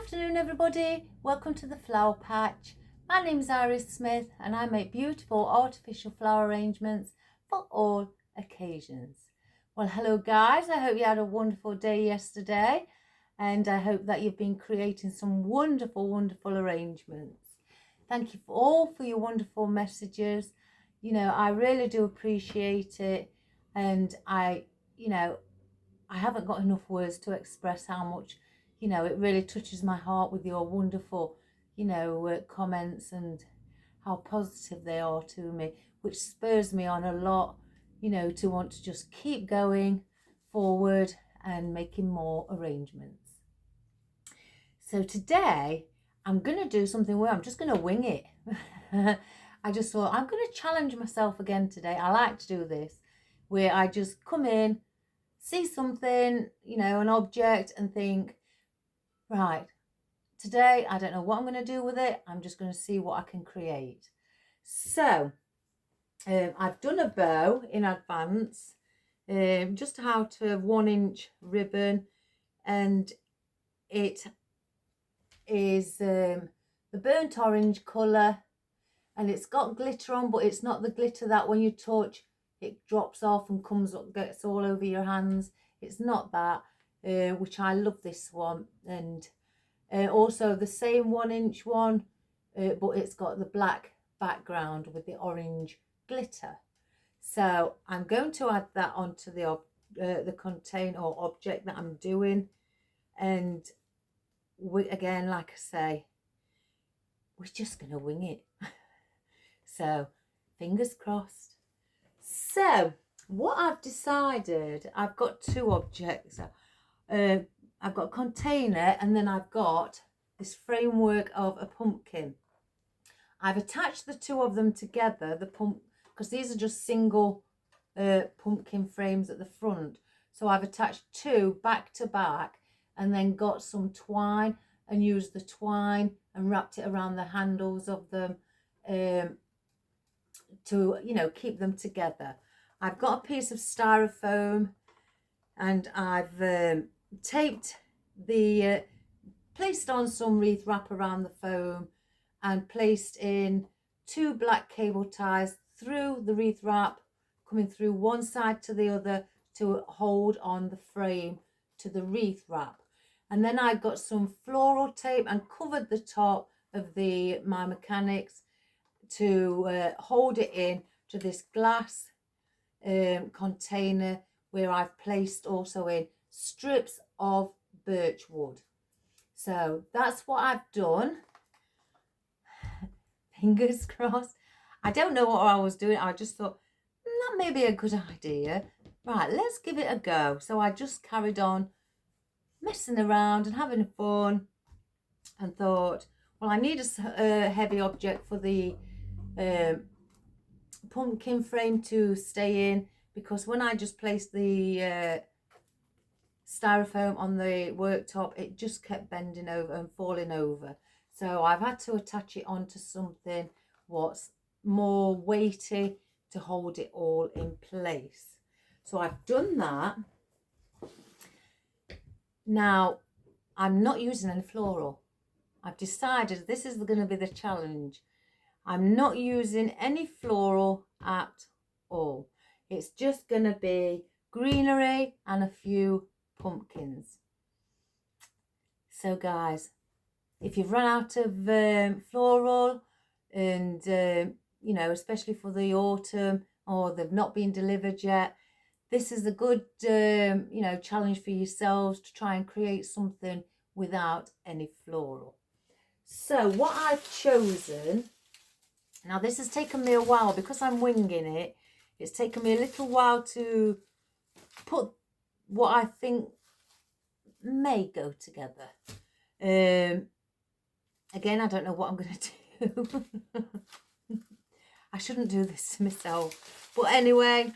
afternoon everybody, welcome to the Flower Patch. My name is Iris Smith and I make beautiful artificial flower arrangements for all occasions. Well, hello guys, I hope you had a wonderful day yesterday and I hope that you've been creating some wonderful arrangements. Thank you all for your wonderful messages. I really do appreciate it, and I haven't got enough words to express how much it really touches my heart with your wonderful comments and how positive they are to me, which spurs me on a lot to want to just keep going forward and making more arrangements. So today I'm going to do something where I'm just going to wing it. I just thought I'm going to challenge myself again today. I like to do this where I just come in, see something, an object, and think, right, today I don't know what I'm going to do with it. I'm just going to see what I can create. So I've done a bow in advance, just out of 1-inch ribbon, and it is the burnt orange colour, and it's got glitter on, but it's not the glitter that when you touch it drops off and comes up, gets all over your hands. It's not that, which I love this one. And also the same 1-inch one, but it's got the black background with the orange glitter. So I'm going to add that onto the container or object that I'm doing, and again, like I say, we're just going to wing it. So fingers crossed. So what I've decided, I've got two objects. I've got a container, and then I've got this framework of a pumpkin. I've attached the two of them together, because these are just single pumpkin frames at the front. So I've attached two back to back, and then got some twine and used the twine and wrapped it around the handles of them to keep them together. I've got a piece of styrofoam, and I've taped placed on some wreath wrap around the foam, and placed in 2 black cable ties through the wreath wrap, coming through one side to the other to hold on the frame to the wreath wrap. And then I got some floral tape and covered the top of my mechanics to hold it in to this glass container, where I've placed also in strips of birch wood. So that's what I've done. Fingers crossed. I don't know what I was doing. I just thought that may be a good idea. Right, let's give it a go. So I just carried on messing around and having fun, and thought, well, I need a heavy object for the pumpkin frame to stay in, because when I just placed the styrofoam on the worktop, it just kept bending over and falling over. So I've had to attach it onto something what's more weighty to hold it all in place. So I've done that. Now I'm not using any floral. I've decided this is going to be the challenge. I'm not using any floral at all. It's just going to be greenery and a few pumpkins. So guys, if you've run out of floral, and especially for the autumn, or they've not been delivered yet, this is a good challenge for yourselves to try and create something without any floral. So what I've chosen, now this has taken me a while because I'm winging it. It's taken me a little while to put what I think may go together. Again, I don't know what I'm going to do. I shouldn't do this to myself. But anyway,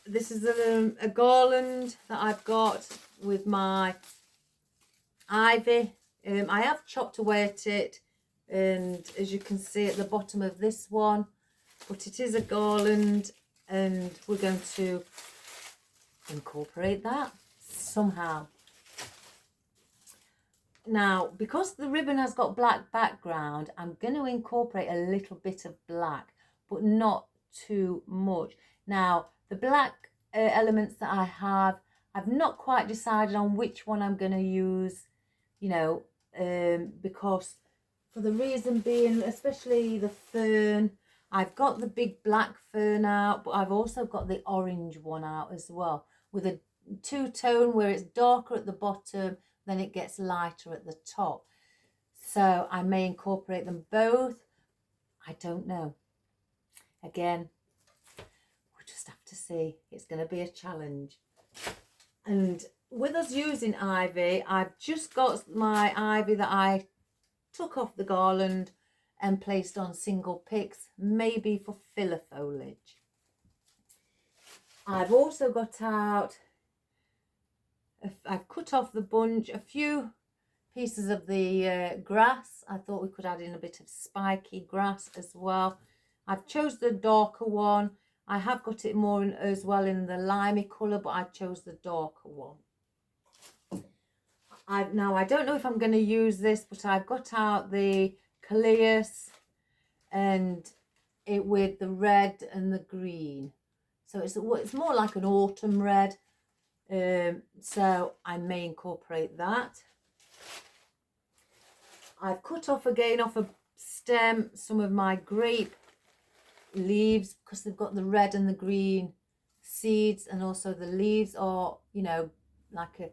this is a garland that I've got with my ivy. I have chopped away at it, and as you can see at the bottom of this one, but it is a garland, and we're going to incorporate that somehow. Now, because the ribbon has got black background, I'm going to incorporate a little bit of black, but not too much. Now, the black elements that I have, I've not quite decided on which one I'm going to use, you know, because for the reason being, especially the fern, I've got the big black fern out, but I've also got the orange one out as well, with a two-tone where it's darker at the bottom, then it gets lighter at the top. So I may incorporate them both. I don't know. Again, we'll just have to see. It's going to be a challenge. And with us using ivy, I've just got my ivy that I took off the garland and placed on single picks, maybe for filler foliage. I've also got out, I've cut off the bunch, a few pieces of the grass. I thought we could add in a bit of spiky grass as well. I've chose the darker one. I have got it more in, as well in the limey colour, but I chose the darker one. Now, I don't know if I'm going to use this, but I've got out the Callias and it with the red and the green. So it's more like an autumn red. So I may incorporate that. I've cut off again off a stem some of my grape leaves because they've got the red and the green seeds, and also the leaves are, you know, like a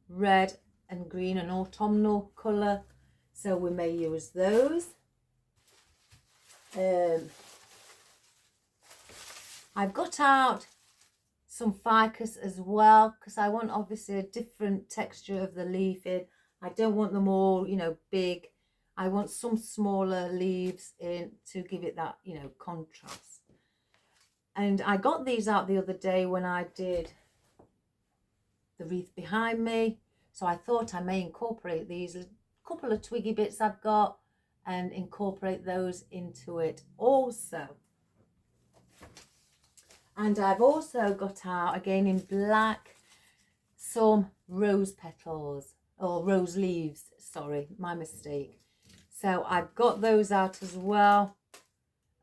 red and green and autumnal colour, so we may use those. I've got out some ficus as well because I want obviously a different texture of the leaf in. I don't want them all, you know, big. I want some smaller leaves in to give it that, you know, contrast. And I got these out the other day when I did the wreath behind me. So I thought I may incorporate these couple of twiggy bits I've got and incorporate those into it also. And I've also got out, again in black, some rose petals, or rose leaves, sorry, my mistake. So I've got those out as well.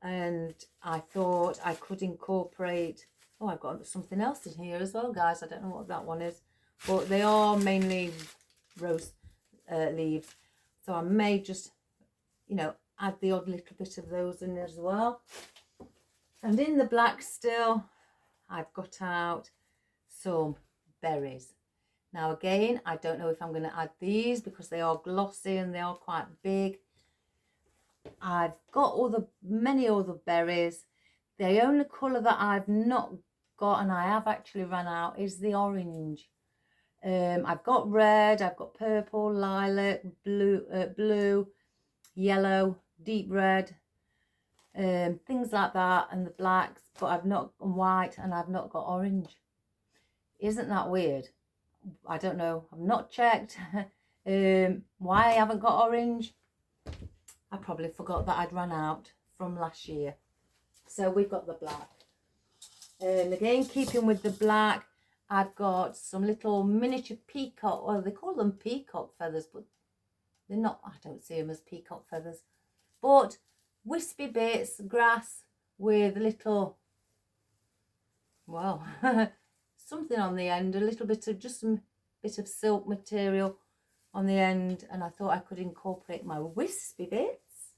And I thought I could incorporate, oh, I've got something else in here as well, guys. I don't know what that one is, but they are mainly rose leaves. So I may just, you know, add the odd little bit of those in as well. And in the black still, I've got out some berries. Now again, I don't know if I'm going to add these because they are glossy and they are quite big. I've got many other berries. The only colour that I've not got, and I have actually run out, is the orange. I've got red, I've got purple, lilac, blue, yellow, deep red, things like that, and the blacks, but I've not got white, and I've not got orange. Isn't that weird? I don't know. I've not checked why I haven't got orange. I probably forgot that I'd run out from last year. So we've got the black. And again, keeping with the black, I've got some little miniature peacock, well, they call them peacock feathers, but they're not, I don't see them as peacock feathers. But wispy bits, grass with a little, well, something on the end, a little bit of, just some bit of silk material on the end, and I thought I could incorporate my wispy bits.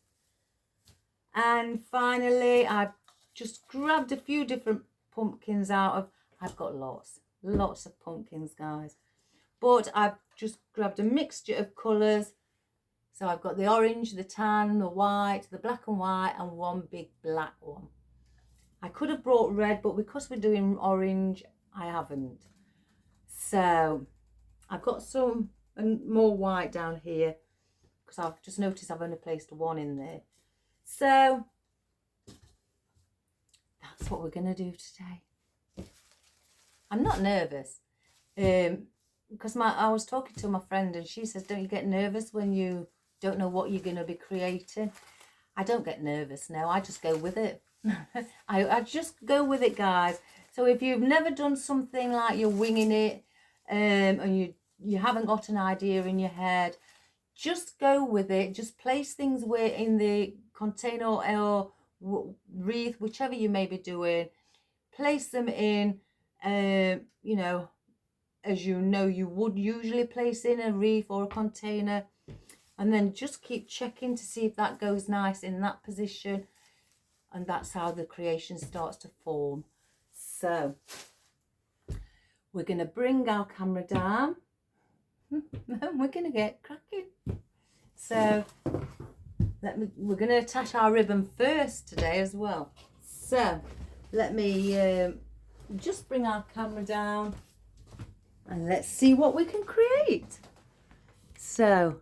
And finally, I've just grabbed a few different pumpkins out of, I've got lots of pumpkins, guys, but I've just grabbed a mixture of colours. So I've got the orange, the tan, the white, the black and white, and one big black one. I could have brought red, but because we're doing orange, I haven't. So I've got some more white down here because I've just noticed I've only placed one in there. So that's what we're going to do today. I'm not nervous because I was talking to my friend and she says, don't you get nervous when you don't know what you're going to be creating? I don't get nervous now. I just go with it. I just go with it, guys. So if you've never done something like you're winging it and you haven't got an idea in your head, just go with it. Just place things where in the container or wreath, whichever you may be doing. Place them in, you know, as you know you would usually place in a wreath or a container. And then just keep checking to see if that goes nice in that position. And that's how the creation starts to form. So we're going to bring our camera down and we're going to get cracking. So we're going to attach our ribbon first today as well. So let me just bring our camera down and let's see what we can create. So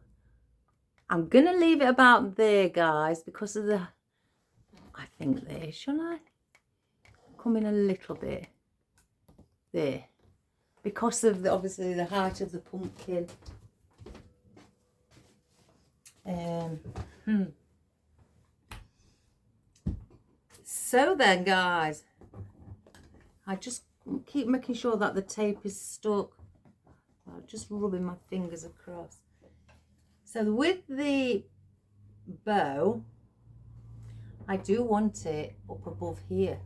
I'm going to leave it about there, guys, because of the, I think there, shall I? Come in a little bit. There. Because of the, obviously the height of the pumpkin. So then, guys, I just keep making sure that the tape is stuck. I'm just rubbing my fingers across. So with the bow, I do want it up above here.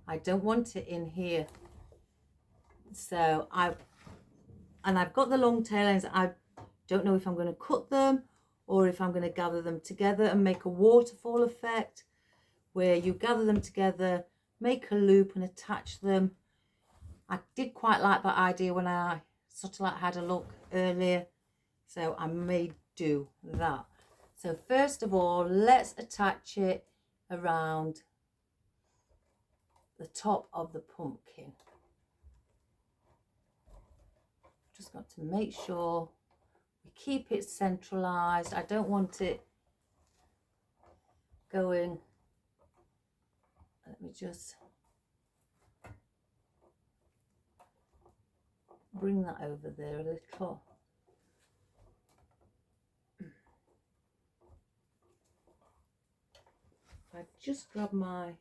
I don't want it in here. So I've got the long tail ends. I don't know if I'm going to cut them or if I'm going to gather them together and make a waterfall effect where you gather them together, make a loop and attach them. I did quite like that idea when I sort of like had a look earlier. So I may do that. So first of all, let's attach it around the top of the pumpkin. Just got to make sure we keep it centralized. I don't want it going. Let me just bring that over there a little. I just grab my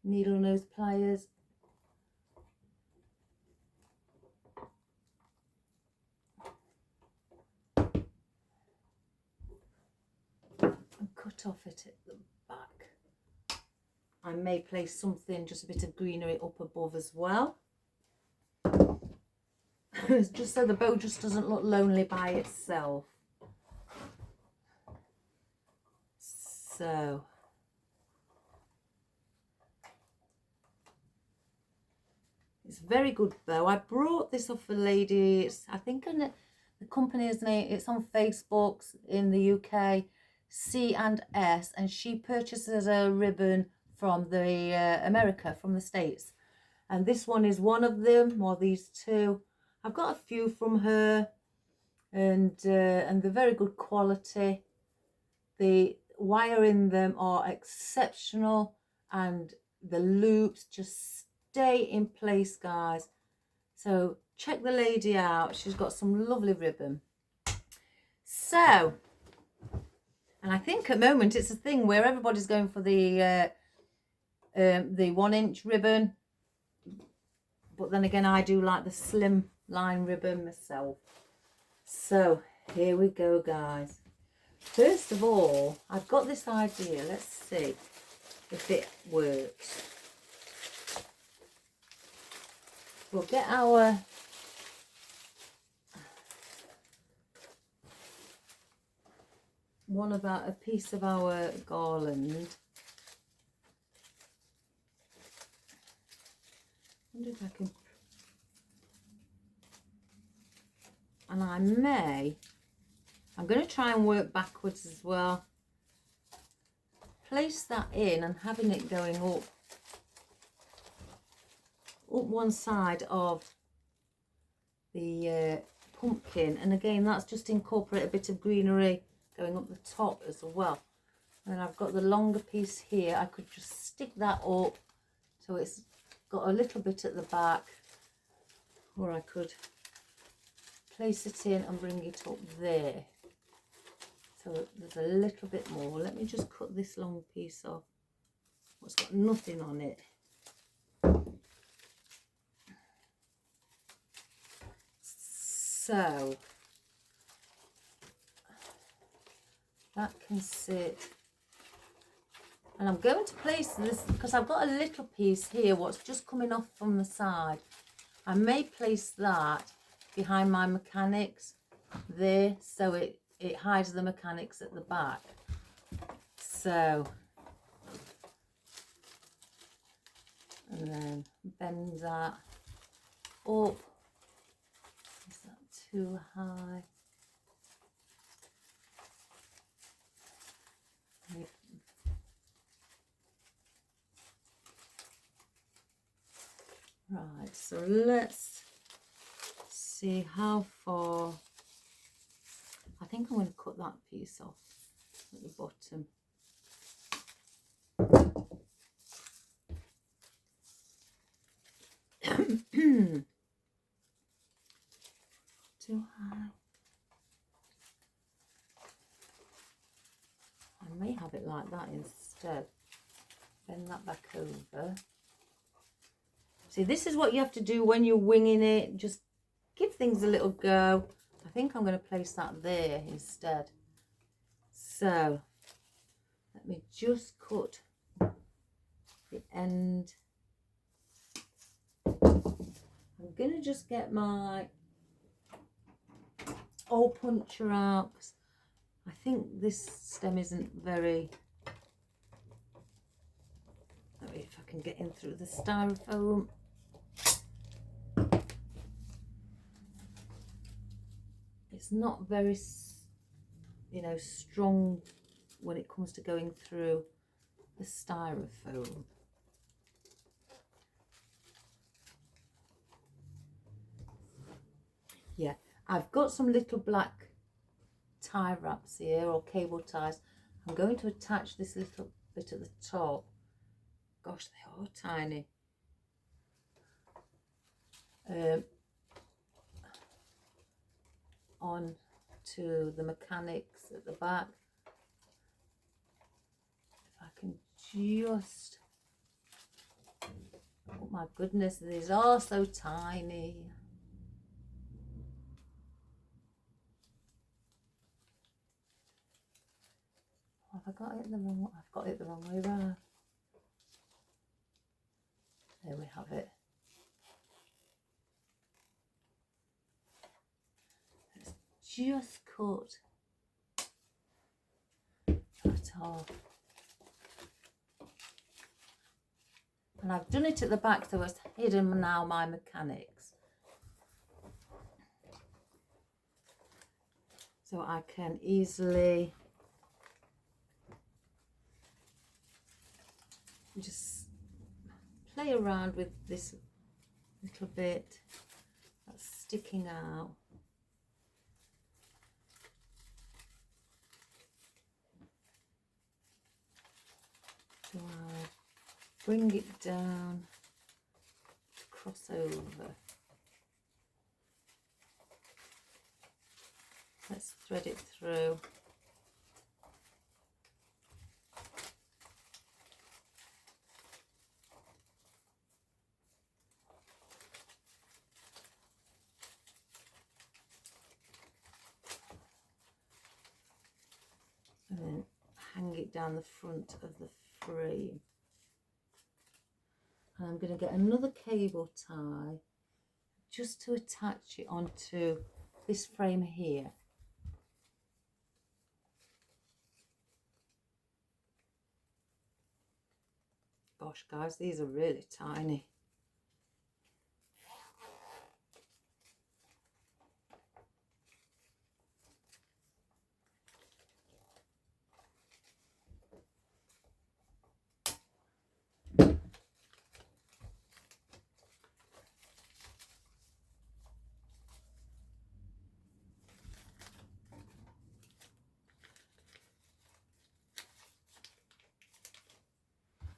needle nose pliers. And cut off it at the back. I may place something, just a bit of greenery up above as well. Just so the bow just doesn't look lonely by itself. So it's a very good bow. I brought this off a lady. It's, I think the company's name, it's on Facebook in the UK, C&S, and she purchases a ribbon from the America, from the States. And this one is one of them, or these two. I've got a few from her, and they're very good quality. The wire in them are exceptional, and the loops just stay in place, guys. So check the lady out. She's got some lovely ribbon. So, and I think at the moment it's a thing where everybody's going for the 1-inch ribbon. But then again, I do like the slim line ribbon myself. So here we go, guys. First of all, I've got this idea. Let's see if it works. We'll get our a piece of our garland. I wonder if I can, and I'm going to try and work backwards as well. Place that in and having it going up one side of the pumpkin, and again that's just incorporate a bit of greenery going up the top as well. And then I've got the longer piece here. I could just stick that up so it's got a little bit at the back, or I could place it in and bring it up there. So there's a little bit more. Let me just cut this long piece off. It's got nothing on it. So that can sit. And I'm going to place this, because I've got a little piece here, what's just coming off from the side. I may place that behind my mechanics there, so it hides the mechanics at the back. So, and then bend that up. Is that too high? Right, so let's see how far. I think I'm going to cut that piece off at the bottom. Too high. I may have it like that instead. Bend that back over. See, this is what you have to do when you're winging it. Just give things a little go. I think I'm going to place that there instead. So, let me just cut the end. I'm going to just get my hole puncher out. I think this stem isn't very... Let me, if I can get in through the styrofoam. It's not very, you know, strong when it comes to going through the styrofoam. Yeah, I've got some little black tie wraps here, or cable ties. I'm going to attach this little bit at the top. Gosh, they are tiny. On to the mechanics at the back. If I can just, oh my goodness, these are so tiny. Have I got it the wrong? I've got it the wrong way around. There we have it. Let's just cut that off. And I've done it at the back, so it's hidden now my mechanics. So I can easily just play around with this little bit that's sticking out. So I bring it down, cross over. Let's thread it through. And then hang it down the front of the frame. And I'm going to get another cable tie just to attach it onto this frame here. Gosh, guys, these are really tiny.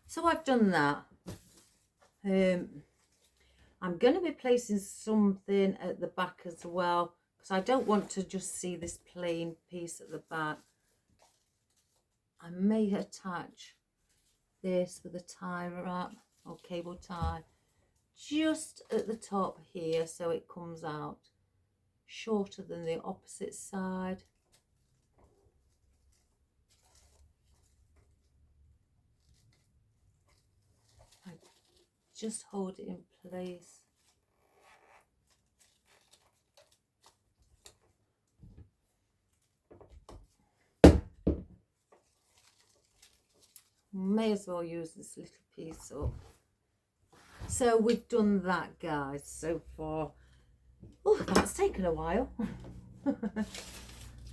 So I've done that. I'm going to be placing something at the back as well, because I don't want to just see this plain piece at the back. I may attach this with a tie wrap or cable tie just at the top here, so it comes out shorter than the opposite side. just hold it in place. May as well use this little piece up. So we've done that, guys, so far. Oh, that's taken a while.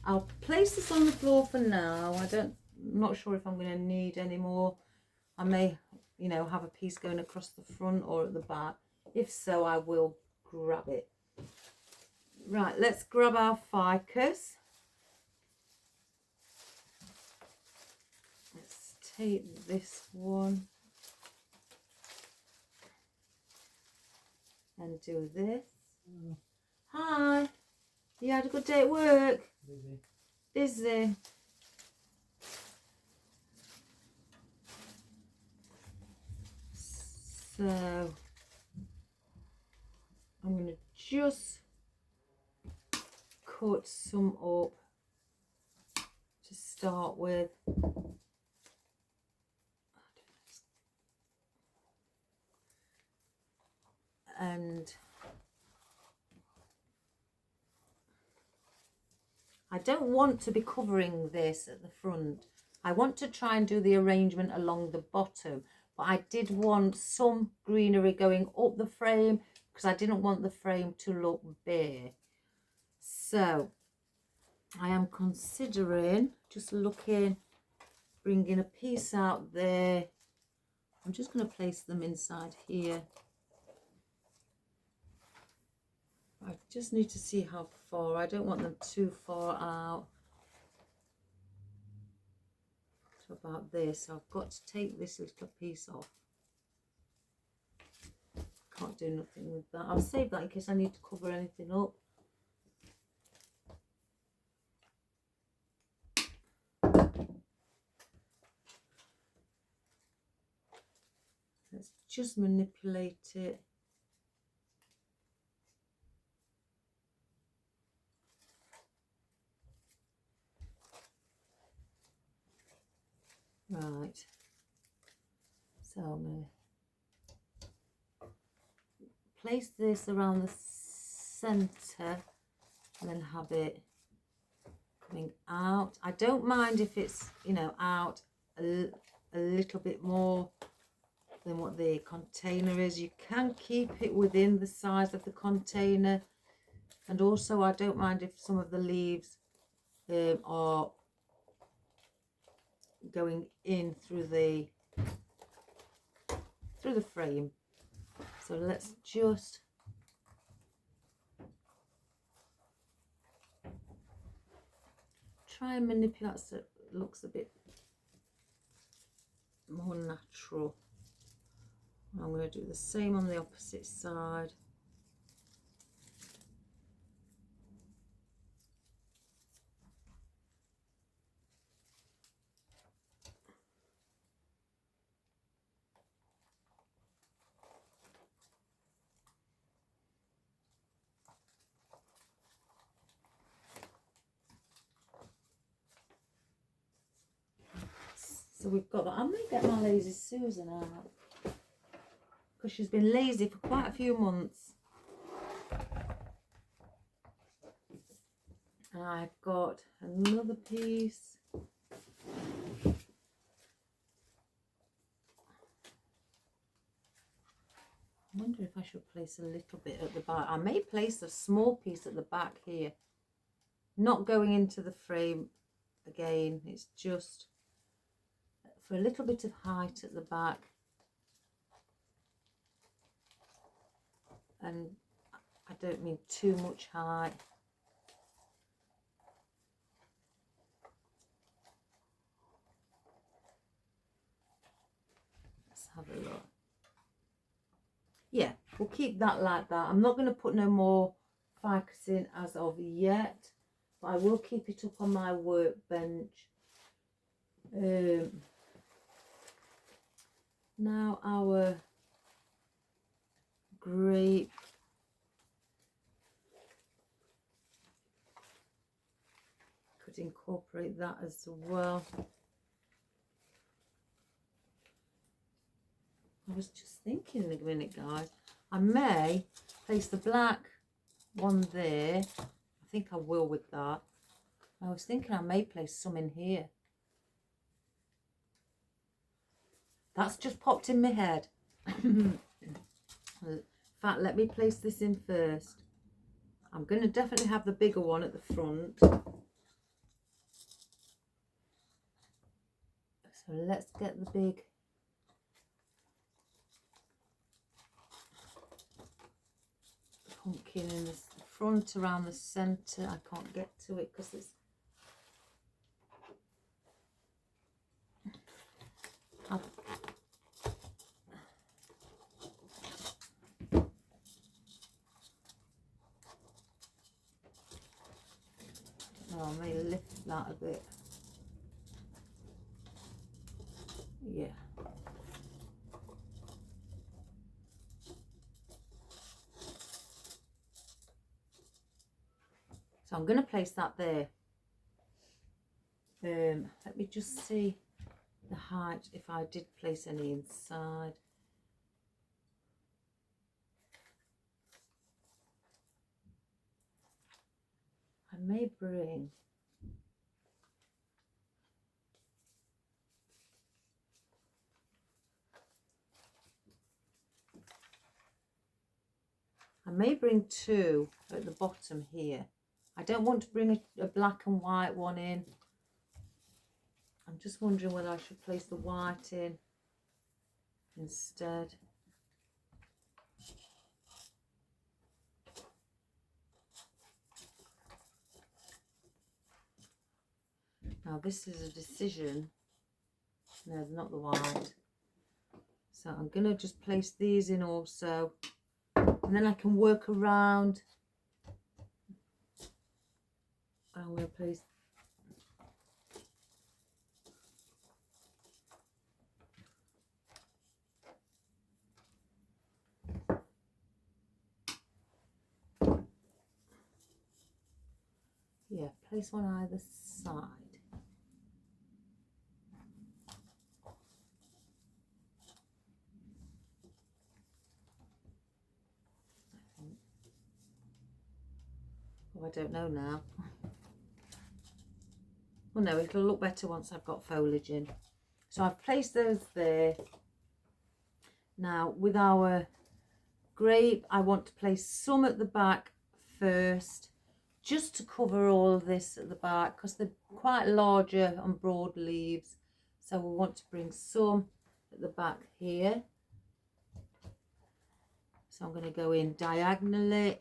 I'll place this on the floor for now. I'm not sure if I'm going to need any more. I may, you know, have a piece going across the front or at the back. If so, I will grab it. Right, let's grab our ficus. Let's take this one and do this. Hi, you had a good day at work? Busy. So I'm going to just cut some up to start with. And I don't want to be covering this at the front. I want to try and do the arrangement along the bottom, but I did want some greenery going up the frame because I didn't want the frame to look bare. So I am considering just looking, bringing a piece out there. I'm just going to place them inside here. I just need to see how far. I don't want them too far out. So about this, I've got to take this little piece off. Can't do nothing with that. I'll save that in case I need to cover anything up. Let's just manipulate it. Right, so I'm going to place this around the centre and then have it coming out. I don't mind if it's, you know, out a little bit more than what the container is. You can keep it within the size of the container, and also I don't mind if some of the leaves are going in through the frame. So let's just try and manipulate so it looks a bit more natural. I'm going to do the same on the opposite side. So we've got that. I may get my lazy Susan out because she's been lazy for quite a few months. And I've got another piece. I wonder if I should place a little bit at the back. I may place a small piece at the back here. Not going into the frame again. It's just for a little bit of height at the back. And I don't mean too much height. Let's have a look. Yeah, we'll keep that like that. I'm not going to put no more ficus in as of yet, but I will keep it up on my workbench. Now our grape. Could incorporate that as well. I was just thinking in a minute, guys. I may place the black one there. I think I will with that. I was thinking I may place some in here. That's just popped in my head. In fact, let me place this in first. I'm going to definitely have the bigger one at the front. So let's get the big pumpkin in the front around the centre. I can't get to it because it's... Oh, I may lift that a bit. Yeah. So I'm going to place that there. Let me just see the height, if I did place any inside. I may bring... I may bring two at the bottom here. I don't want to bring a black and white one in. I'm just wondering whether I should place the white in instead. Now this is a decision. No, not the white. So I'm going to just place these in also. And then I can work around. I'm going to place... Yeah, place one either side. Oh, I don't know now. Well, no, it'll look better once I've got foliage in. So I've placed those there. Now, with our grape, I want to place some at the back first, just to cover all this at the back, because they're quite larger and broad leaves. So we want to bring some at the back here. So I'm going to go in diagonally.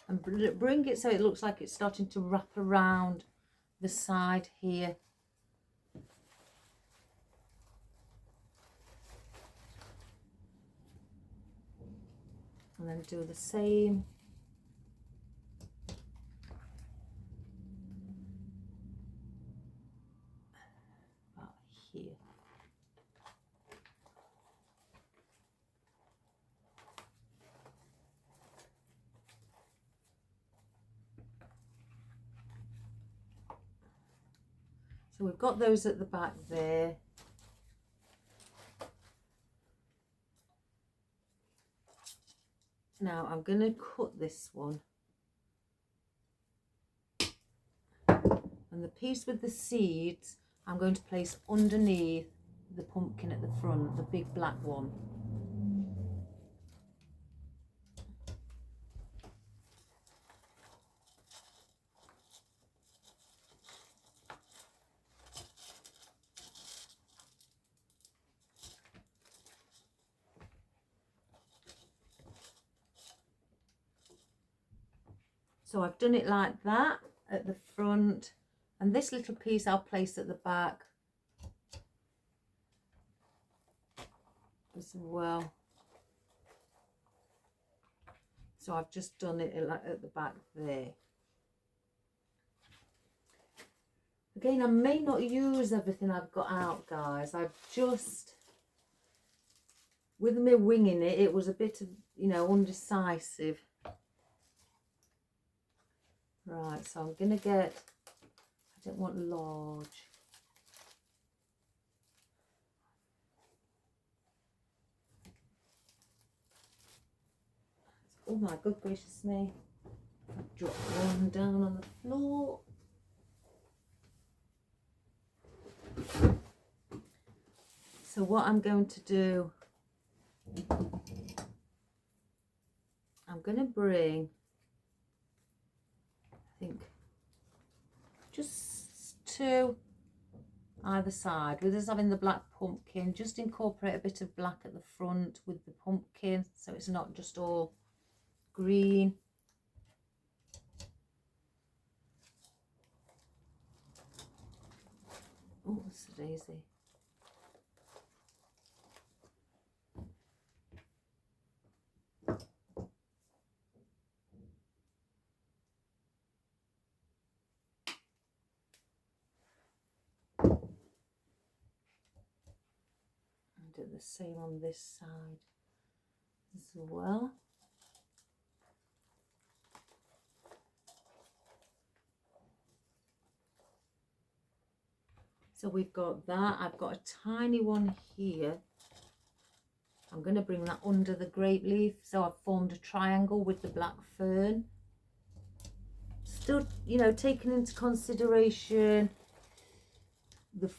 And bring it so it looks like it's starting to wrap around the side here. And then do the same. About here. So we've got those at the back there. Now I'm going to cut this one. And the piece with the seeds, I'm going to place underneath the pumpkin at the front, the big black one. So I've done it like that at the front, and this little piece I'll place at the back as well. So I've just done it at the back there. Again, I may not use everything I've got out, guys. I've just, with me winging it, it was a bit of, you know, undecisive. Right, so I'm going to get, I don't want large. Oh my good gracious me. I've dropped one down on the floor. So what I'm going to do, I'm going to bring, I think, just two either side. With us having the black pumpkin, just incorporate a bit of black at the front with the pumpkin, so it's not just all green. Oh, that's a daisy. Do the same on this side as well. So we've got that. I've got a tiny one here. I'm going to bring that under the grape leaf. So I've formed a triangle with the black fern. Still, you know, taking into consideration the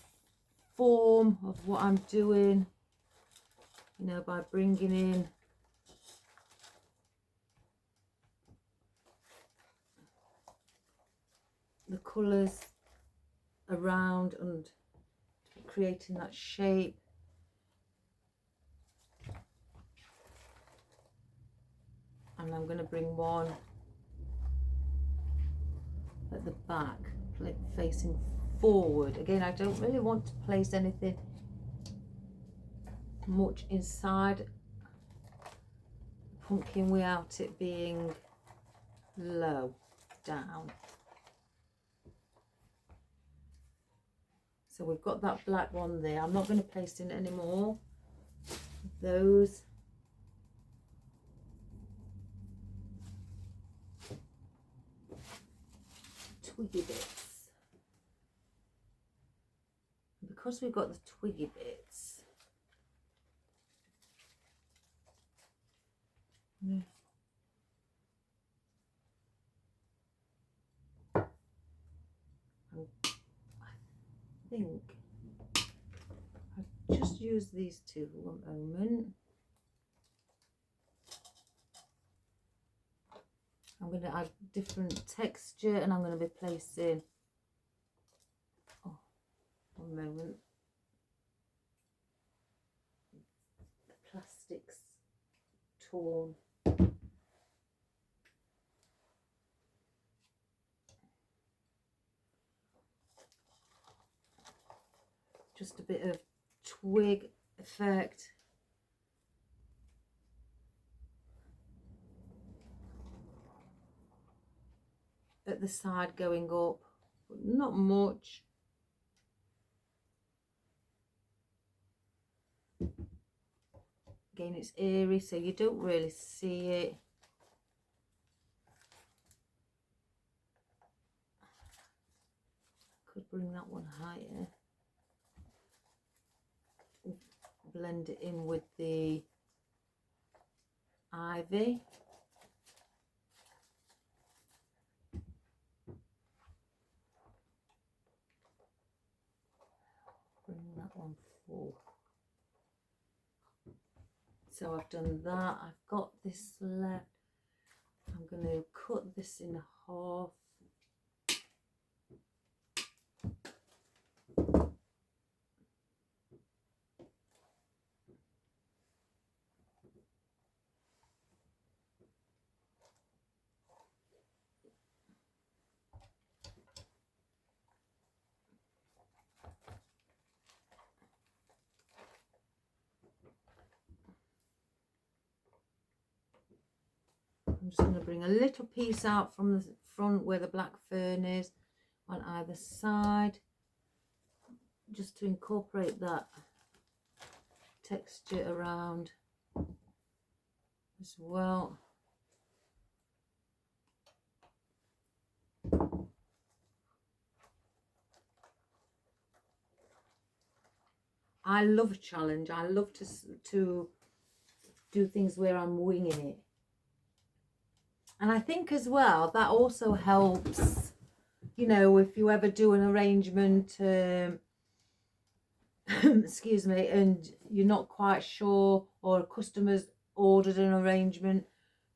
form of what I'm doing, you know, by bringing in the colours around and creating that shape. And I'm going to bring one at the back, facing forward. Again, I don't really want to place anything much inside the pumpkin without it being low down. So we've got that black one there. I'm not going to place in any more of those. Twiggy bits. And because we've got the twiggy bits, I think I'll just use these two for one moment. I'm going to add different texture, and I'm going to be placing, oh, one moment, the plastic's torn. Just a bit of twig effect. At the side going up, but not much. Again, it's airy, so you don't really see it. Could bring that one higher. Blend it in with the ivy. Bring that one forward. So I've done that. I've got this left. I'm going to cut this in half. I'm just going to bring a little piece out from the front where the black fern is on either side, just to incorporate that texture around as well. I love a challenge. I love to do things where I'm winging it. And I think as well, that also helps, you know, if you ever do an arrangement, excuse me, and you're not quite sure, or a customer's ordered an arrangement,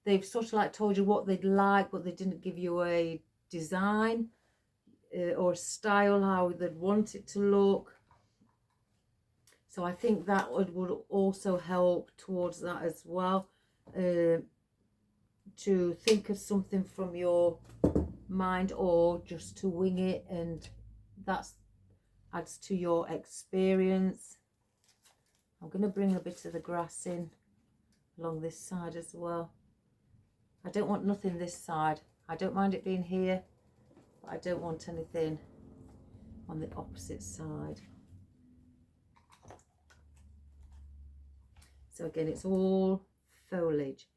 they've sort of like told you what they'd like, but they didn't give you a design or style, how they'd want it to look. So I think that would also help towards that as well, to think of something from your mind, or just to wing it, and that's adds to your experience. I'm going to bring a bit of the grass in along this side as well. I don't want nothing this side. I don't mind it being here, but I don't want anything on the opposite side. So again, it's all foliage.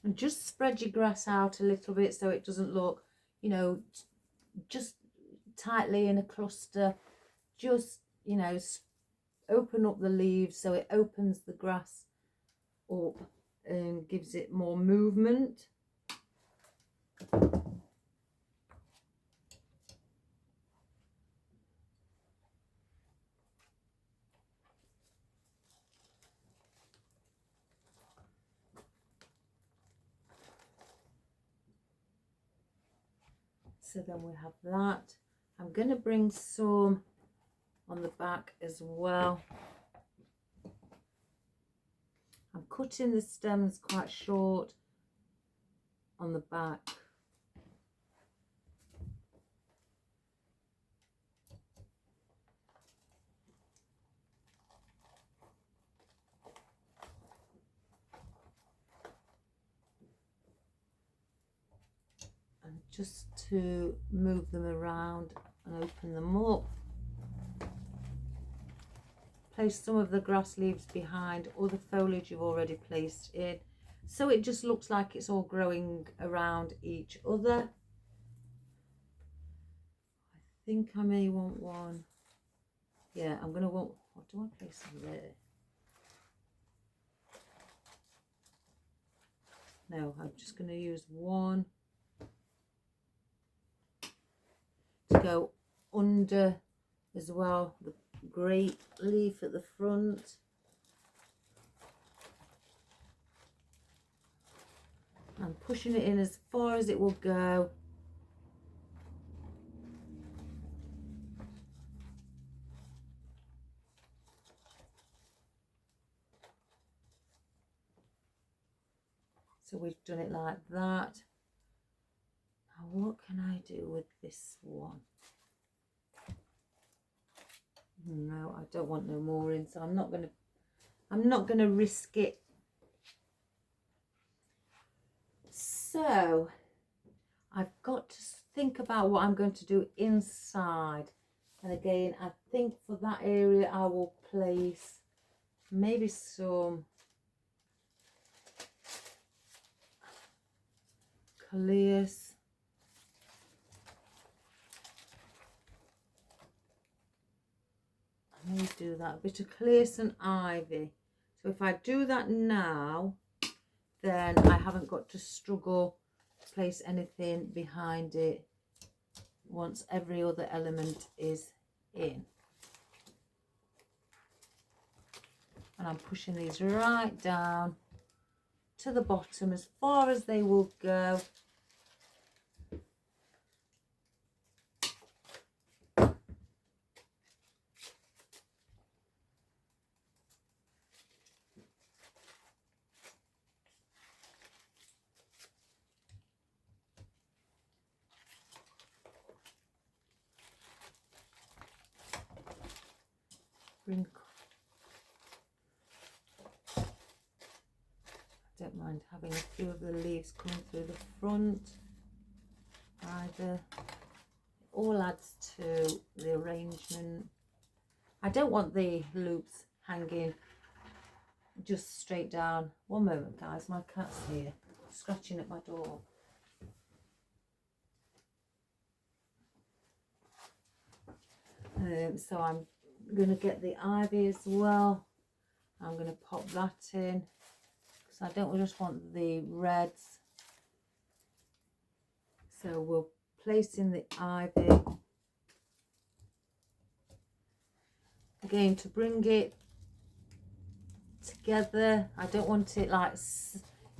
And just spread your grass out a little bit so it doesn't look, you know, just tightly in a cluster. Just, you know, open up the leaves so it opens the grass up and gives it more movement. So then we have that. I'm going to bring some on the back as well. I'm cutting the stems quite short on the back. And just to move them around and open them up. Place some of the grass leaves behind other foliage you've already placed in, so it just looks like it's all growing around each other. I think I may want one. Yeah, I'm going to want, what do I place in there? No, I'm just going to use one to go under as well, the great leaf at the front. I'm pushing it in as far as it will go. So we've done it like that. Now what can I do with this one? No, I don't want no more in, so I'm not gonna risk it. So I've got to think about what I'm going to do inside. And again, I think for that area I will place maybe some calleas. I may do that, a bit of calleas and ivy. So if I do that now, then I haven't got to struggle to place anything behind it once every other element is in. And I'm pushing these right down to the bottom as far as they will go. I don't mind having a few of the leaves coming through the front either. It all adds to the arrangement. I don't want the loops hanging just straight down. One moment guys, my cat's here. scratching at my door. So I'm going to get the ivy as well. I'm going to pop that in because I don't just want the reds. So we'll place in the ivy. Again, to bring it together, I don't want it like,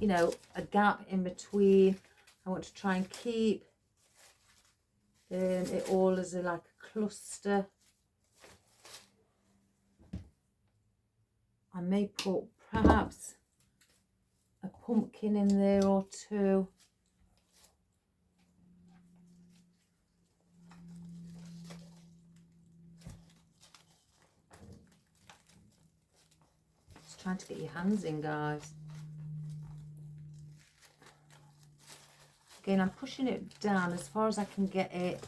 you know, a gap in between. I want to try and keep it all as like a cluster. I may put perhaps a pumpkin in there or two. Just trying to get your hands in, guys. Again, I'm pushing it down as far as I can get it.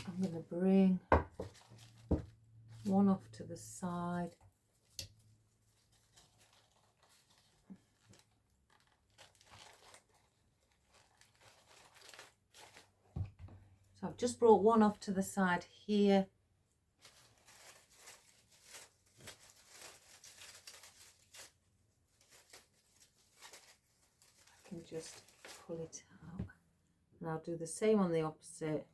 I'm going to bring one off to the side. So I've just brought one off to the side here. I can just pull it out. And I'll do the same on the opposite.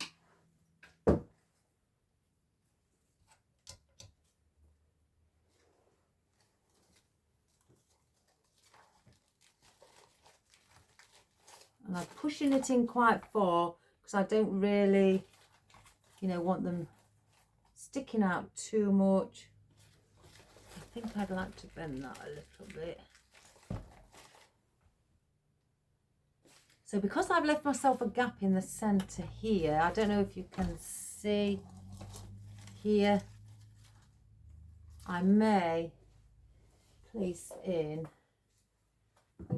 And I'm pushing it in quite far because I don't really, you know, want them sticking out too much. I think I'd like to bend that a little bit. So because I've left myself a gap in the centre here, I don't know if you can see here, I may place in a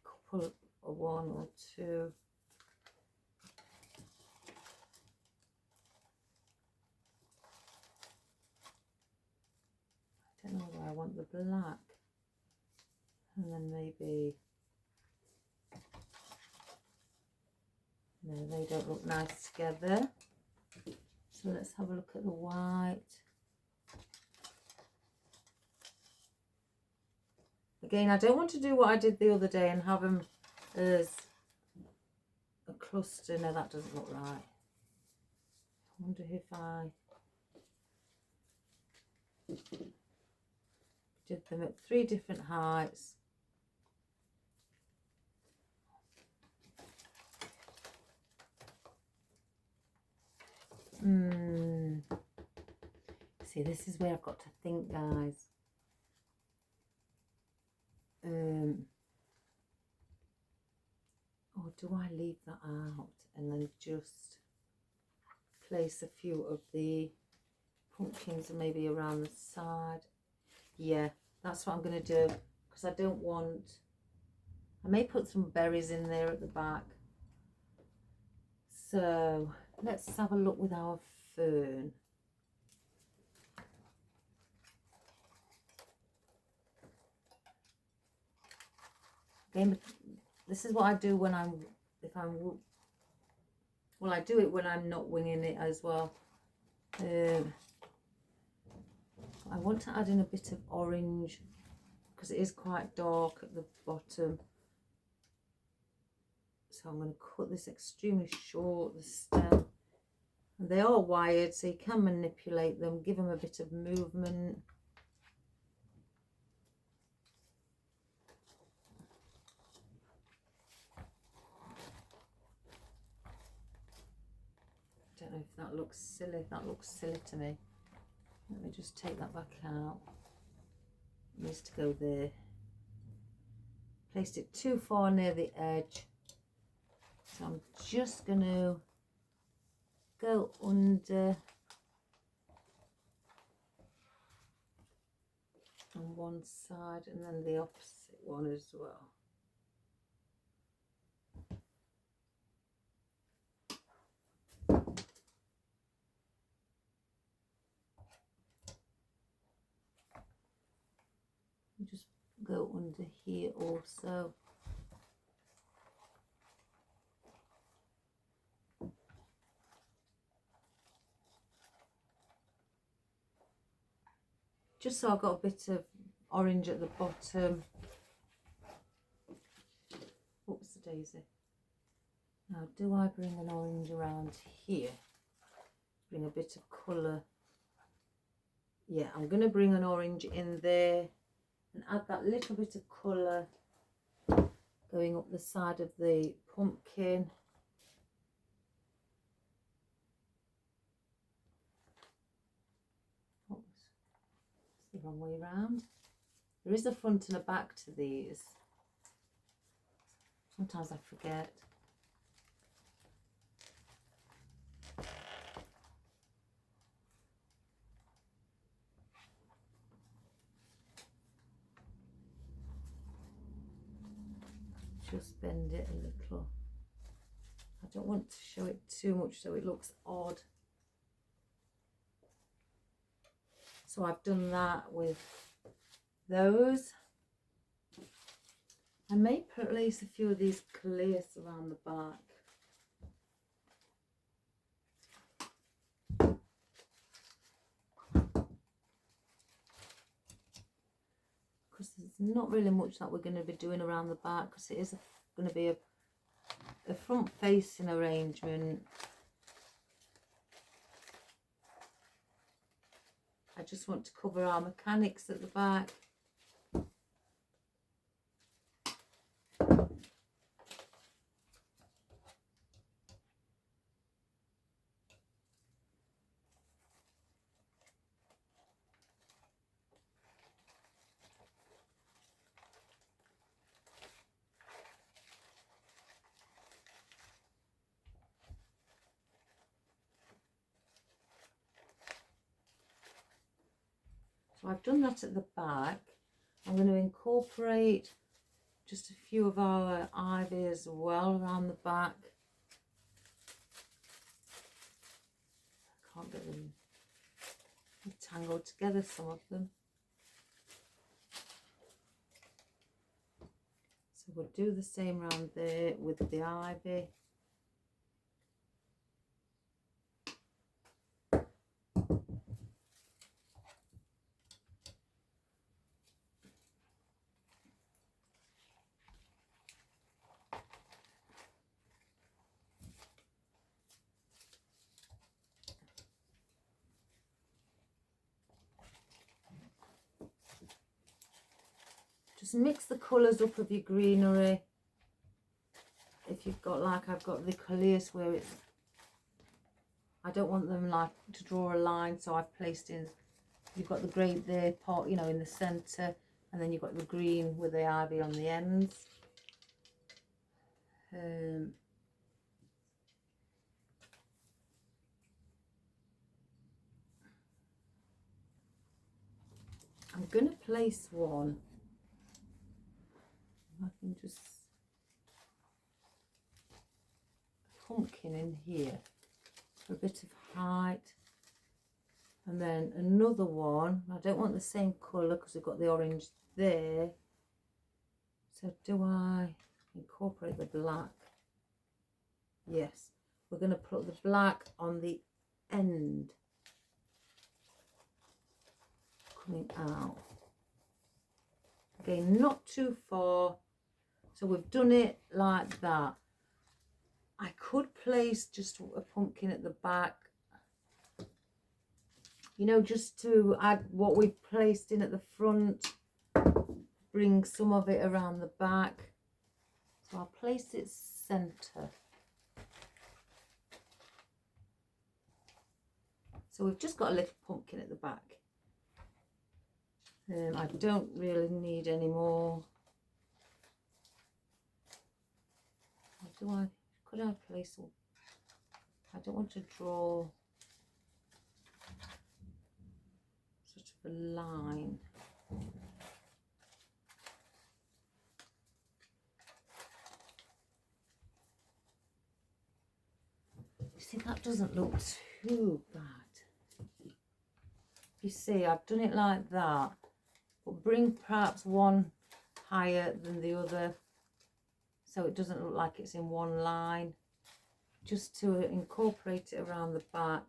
couple or one or two. I don't know where I want the black. And then maybe, no, they don't look nice together. So let's have a look at the white. Again, I don't want to do what I did the other day and have them as a cluster. No, that doesn't look right. I wonder if I did them at 3 different heights. See, this is where I've got to think, guys. Or do I leave that out and then just place a few of the pumpkins maybe around the side? Yeah, that's what I'm going to do, because I don't want, I may put some berries in there at the back. So let's have a look with our fern. Again, this is what I do when I'm, well, I do it when I'm not winging it as well. I want to add in a bit of orange because it is quite dark at the bottom. So I'm going to cut this extremely short, the stem. And they are wired, so you can manipulate them, give them a bit of movement. I don't know if that looks silly. That looks silly to me. Let me just take that back out. It needs to go there. Placed it too far near the edge. So I'm just going to go under on one side and then the opposite one as well. under here also. Just so I've got a bit of orange at the bottom. Oops, the daisy. Now, do I bring an orange around here? Bring a bit of colour. Yeah, I'm going to bring an orange in there and add that little bit of colour going up the side of the pumpkin. Oops, it's the wrong way round. There is a front and a back to these. Sometimes I forget. Just bend it a little. I don't want to show it too much so it looks odd. So I've done that with those. I may place a few of these calais around the back. Because there's not really much that we're going to be doing around the back, because it is going to be a front facing arrangement. I just want to cover our mechanics at the back. So I've done that at the back. I'm going to incorporate just a few of our ivy as well around the back. I can't get them tangled together, some of them. So we'll do the same round there with the ivy. Just mix the colours up of your greenery. If you've got, like I've got the calais where it's, I don't want them like to draw a line, so I've placed in, you've got the grey there, part, you know, in the centre, and then you've got the green with the ivy on the ends. I'm going to place one. I can just pumpkin in here for a bit of height, and then another one. I don't want the same colour because we've got the orange there, so do I incorporate the black? Yes, we're going to put the black on the end coming out. Again, not too far. So we've done it like that. I could place just a pumpkin at the back, you know, just to add what we've placed in at the front, bring some of it around the back. So I'll place it centre. So we've just got a little pumpkin at the back. I don't really need any more. Or could I place all? I don't want to draw sort of a line. You see, that doesn't look too bad. You see, I've done it like that, but bring perhaps one higher than the other, so it doesn't look like it's in one line, just to incorporate it around the back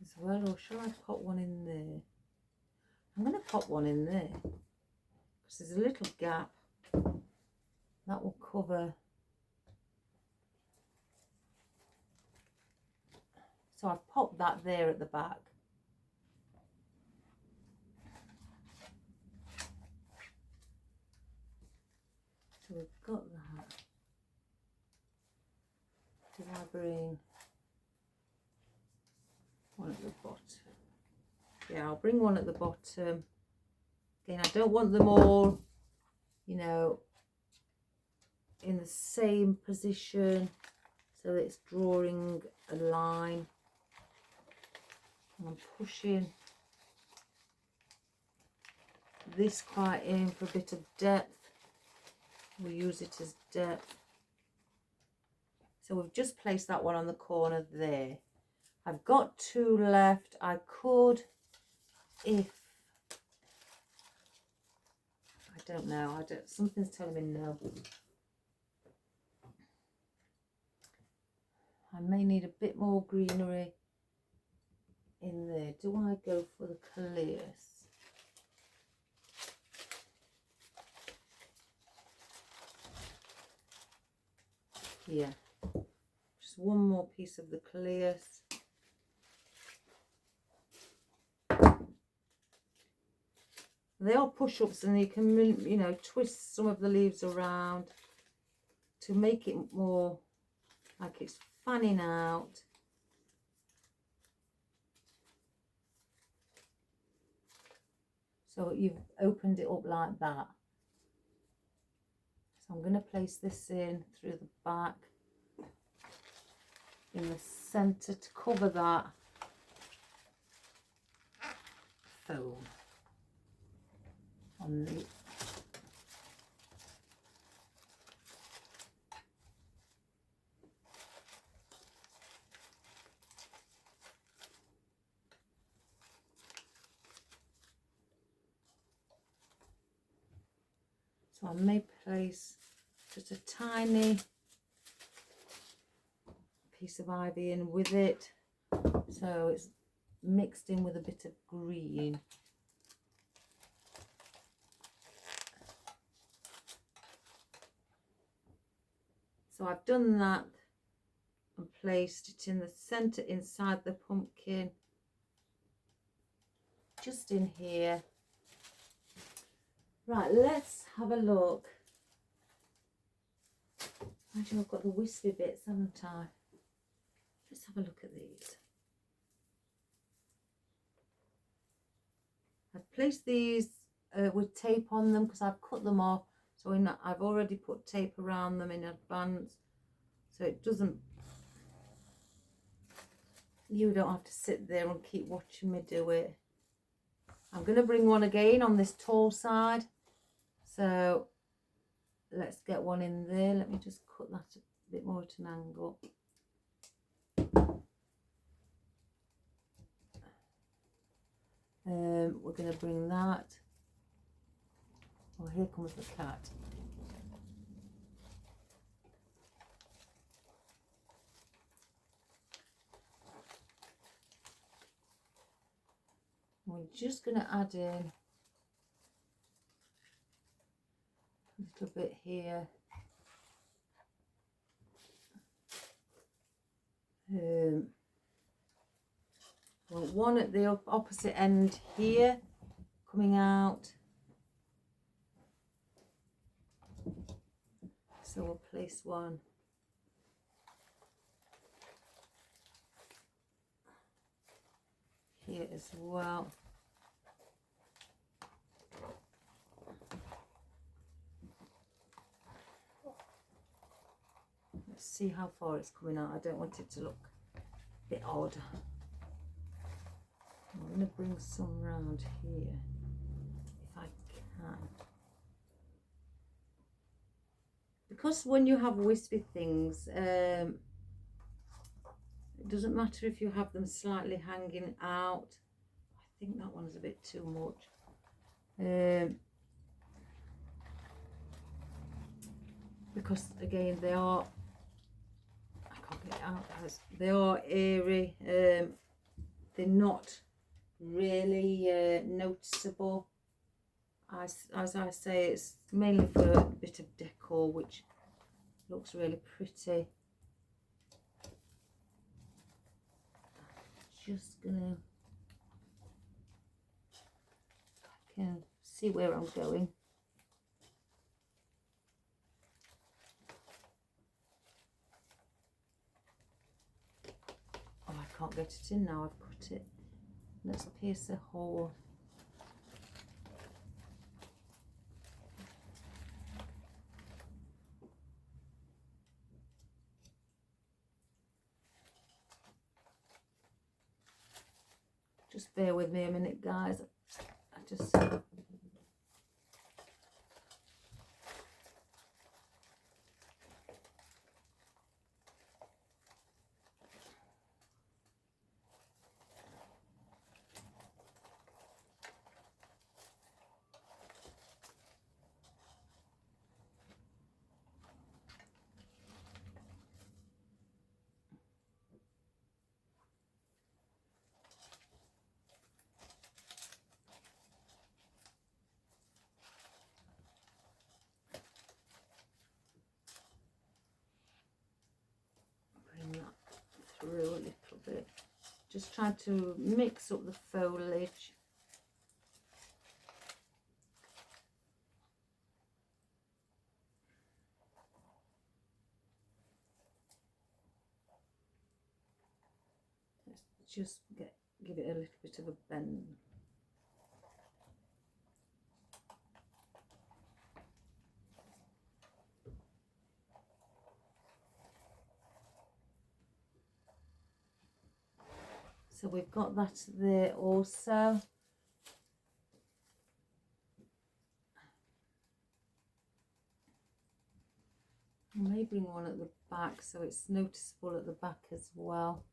as well. Or should I pop one in there? I'm going to pop one in there because there's a little gap that will cover. So I've popped that there at the back. So we've got that. Do I bring one at the bottom? Yeah, I'll bring one at the bottom. Again, I don't want them all, you know, in the same position, so it's drawing a line. And I'm pushing this quite in for a bit of depth. We use it as depth. So we've just placed that one on the corner there. I've got 2 left. I could, if I don't know, something's telling me no. I may need a bit more greenery in there. Do I go for the Callias? Yeah, just one more piece of the Callias. They are push-ups, and you can, you know, twist some of the leaves around to make it more like it's fanning out. So you've opened it up like that. So I'm going to place this in through the back, in the centre, to cover that foam on the so I may place just a tiny piece of ivy in with it, so it's mixed in with a bit of green. So I've done that and placed it in the centre inside the pumpkin, just in here. Right, let's have a look. Actually, I've got the wispy bits, haven't I? Let's have a look at these. I've placed these with tape on them because I've cut them off. So I've already put tape around them in advance, so it doesn't, you don't have to sit there and keep watching me do it. I'm going to bring one again on this tall side, so let's get one in there. Let me just cut that a bit more at an angle. We're going to bring that. Oh, here comes the cat. We're just going to add in a little bit here. Well, one at the opposite end here, coming out. So we'll place one here as well. Let's see how far it's coming out. I don't want it to look a bit odd. I'm going to bring some round here if I can. Because when you have wispy things, it doesn't matter if you have them slightly hanging out. I think that one's a bit too much. because again they are, I can't get it out guys, they are airy, they're not really noticeable. As I say, it's mainly for a bit of decor, which looks really pretty. Just gonna, I can see where I'm going. Oh, I can't get it in now, I've cut it. Let's pierce a hole. Just bear with me a minute guys. I just through a little bit, just trying to mix up the foliage. Let's just give it a little bit of a bend. So we've got that there also. I may bring one at the back so it's noticeable at the back as well.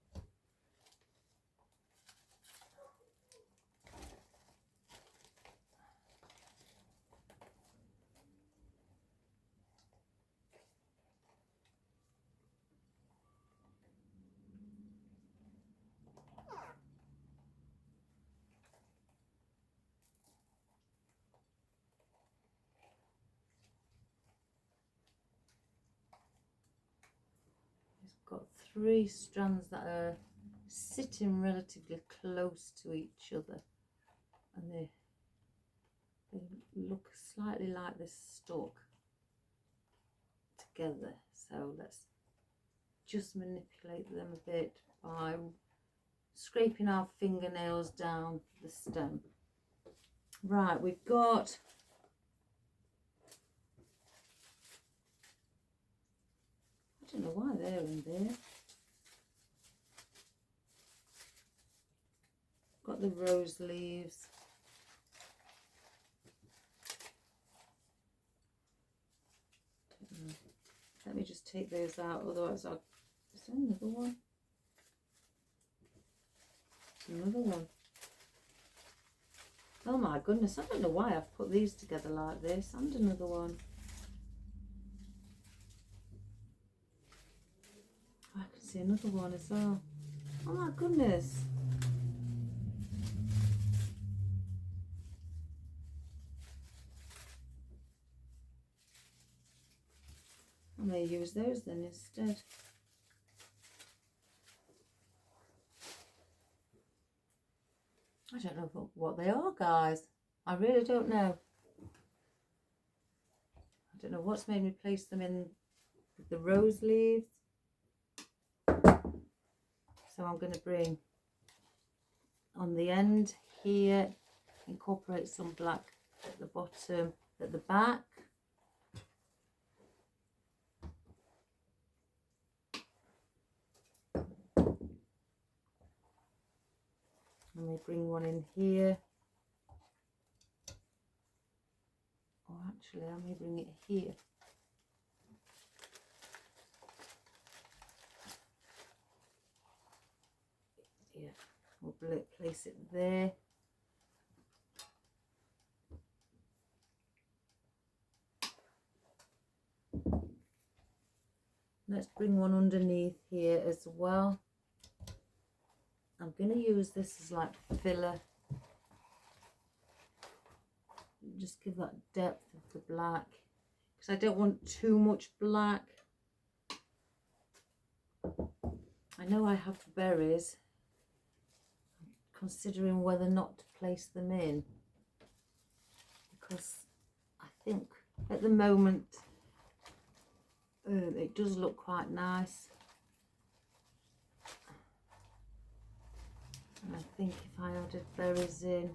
Got 3 strands that are sitting relatively close to each other, and they look slightly like they're stuck together. So let's just manipulate them a bit by scraping our fingernails down the stem. Right, we've got I don't know why they're in there. Got the rose leaves. Let me just take those out, otherwise I'll... Is there another one? Another one. Oh my goodness, I don't know why I've put these together like this. And another one. I can see another one as well. Oh my goodness. I may use those then instead. I don't know what they are, guys. I really don't know. I don't know what's made me place them in the rose leaves. So I'm going to bring on the end here, incorporate some black at the bottom, at the back. And we bring one in here. Or actually, I may bring it here. Yeah, we'll place it there. let's bring one underneath here as well. I'm going to use this as like filler. Just give that depth of the black, because I don't want too much black. I know I have berries. I'm considering whether or not to place them in, because I think at the moment it does look quite nice. And I think if I added berries in,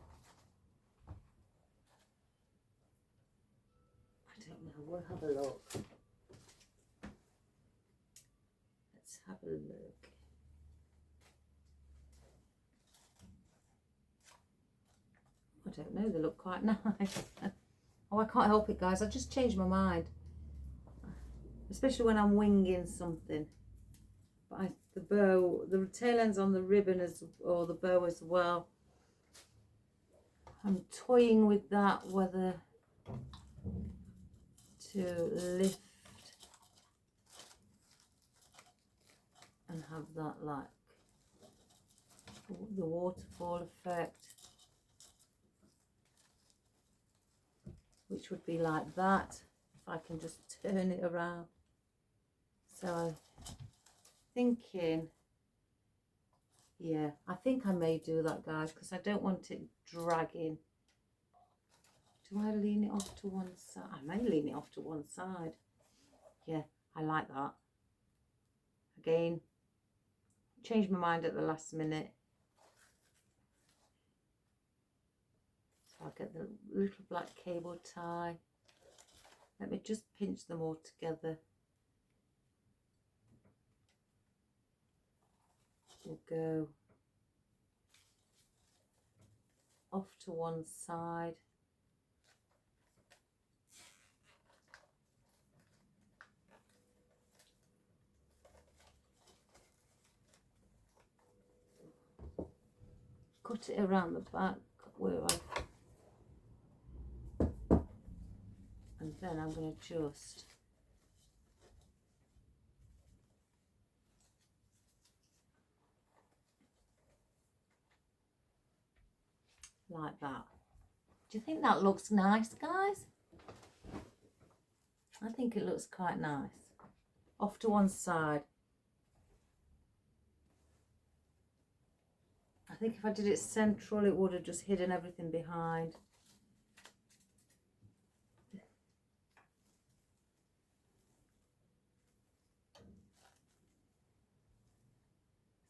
I don't know, we'll have a look. Let's have a look. I don't know, they look quite nice. Oh, I can't help it, guys. I just changed my mind. Especially when I'm winging something. But the bow, the tail ends on the ribbon or the bow as well. I'm toying with that, whether to lift and have that like the waterfall effect, which would be like that if I can just turn it around. So I'm thinking, yeah, I think I may do that, guys, because I don't want it dragging. Do I lean it off to one side? I may lean it off to one side. Yeah, I like that. Again, changed my mind at the last minute. So I'll get the little black cable tie. Let me just pinch them all together. We'll go off to one side. Cut it around the back where and then I'm going to just like that. Do you think that looks nice, guys? I think it looks quite nice. Off to one side. I think if I did it central, it would have just hidden everything behind.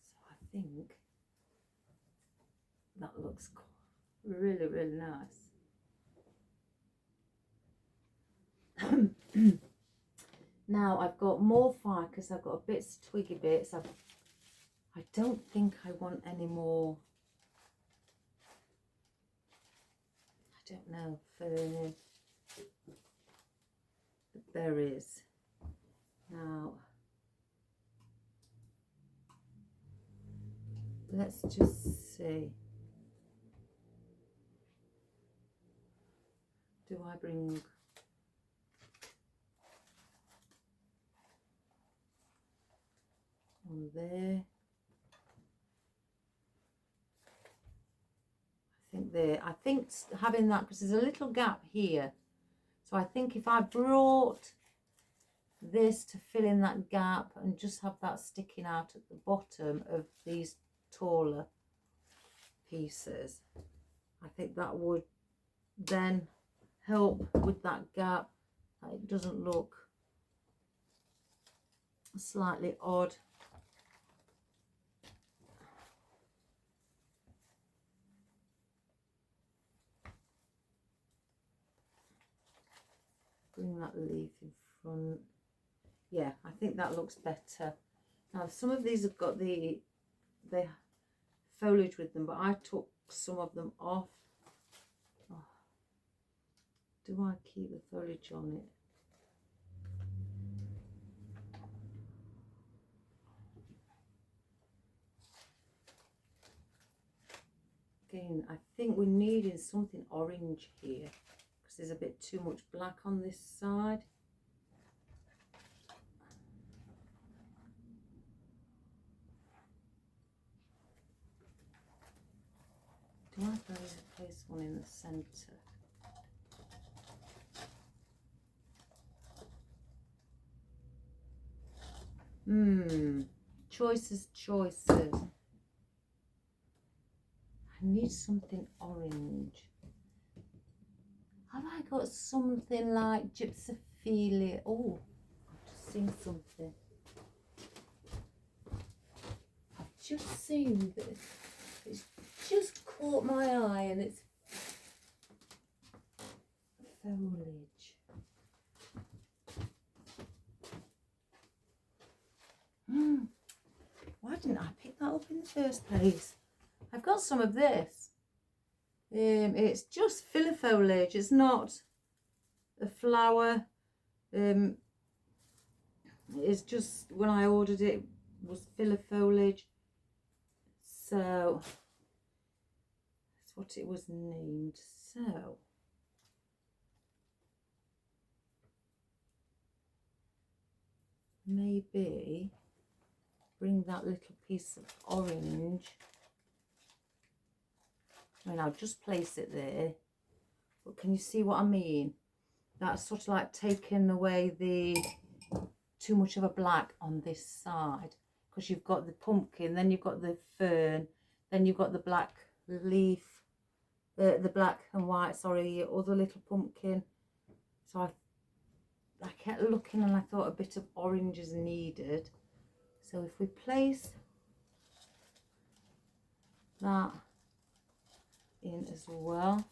So I think that looks really, really nice. Now I've got more ficus. I've got bits, twiggy bits. I don't think I want any more. I don't know, for the berries. Now let's just see. Do I bring on there? I think having that, because there's a little gap here, so I think if I brought this to fill in that gap and just have that sticking out at the bottom of these taller pieces, I think that would then help with that gap. It doesn't look slightly odd. Bring that leaf in front. Yeah, I think that looks better. Now some of these have got the foliage with them, but I took some of them off. Oh. Do I keep the foliage on it? Again, I think we're needing something orange here, because there's a bit too much black on this side. Do I place one in the centre? Choices. I need something orange. Have I got something like Gypsophilia? Oh, I've just seen something. I've just seen this. It's just caught my eye, and it's foliage. Why didn't I pick that up in the first place? I've got some of this. It's just filler foliage. It's not a flower. It's just, when I ordered it was filler foliage. So that's what it was named. So maybe bring that little piece of orange. I mean, I'll just place it there, but can you see what I mean? That's sort of like taking away the too much of a black on this side, because you've got the pumpkin, then you've got the fern, then you've got the black leaf, the black and white, sorry, other little pumpkin. So I kept looking and I thought a bit of orange is needed. So if we place that in as well,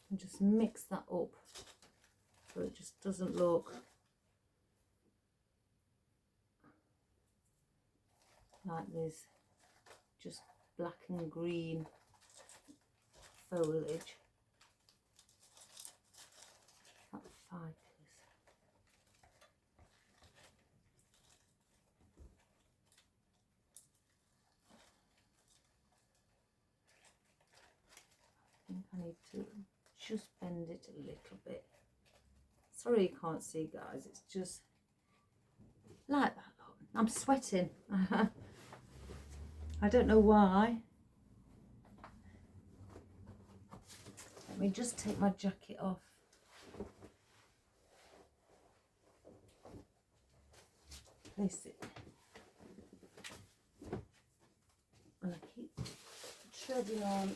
and just mix that up so it just doesn't look like there's just black and green foliage. That ficus. I think I need to just bend it a little bit. Sorry you can't see, guys, it's just like that. I'm sweating. I don't know why. Let me just take my jacket off. Place it. And I keep treading on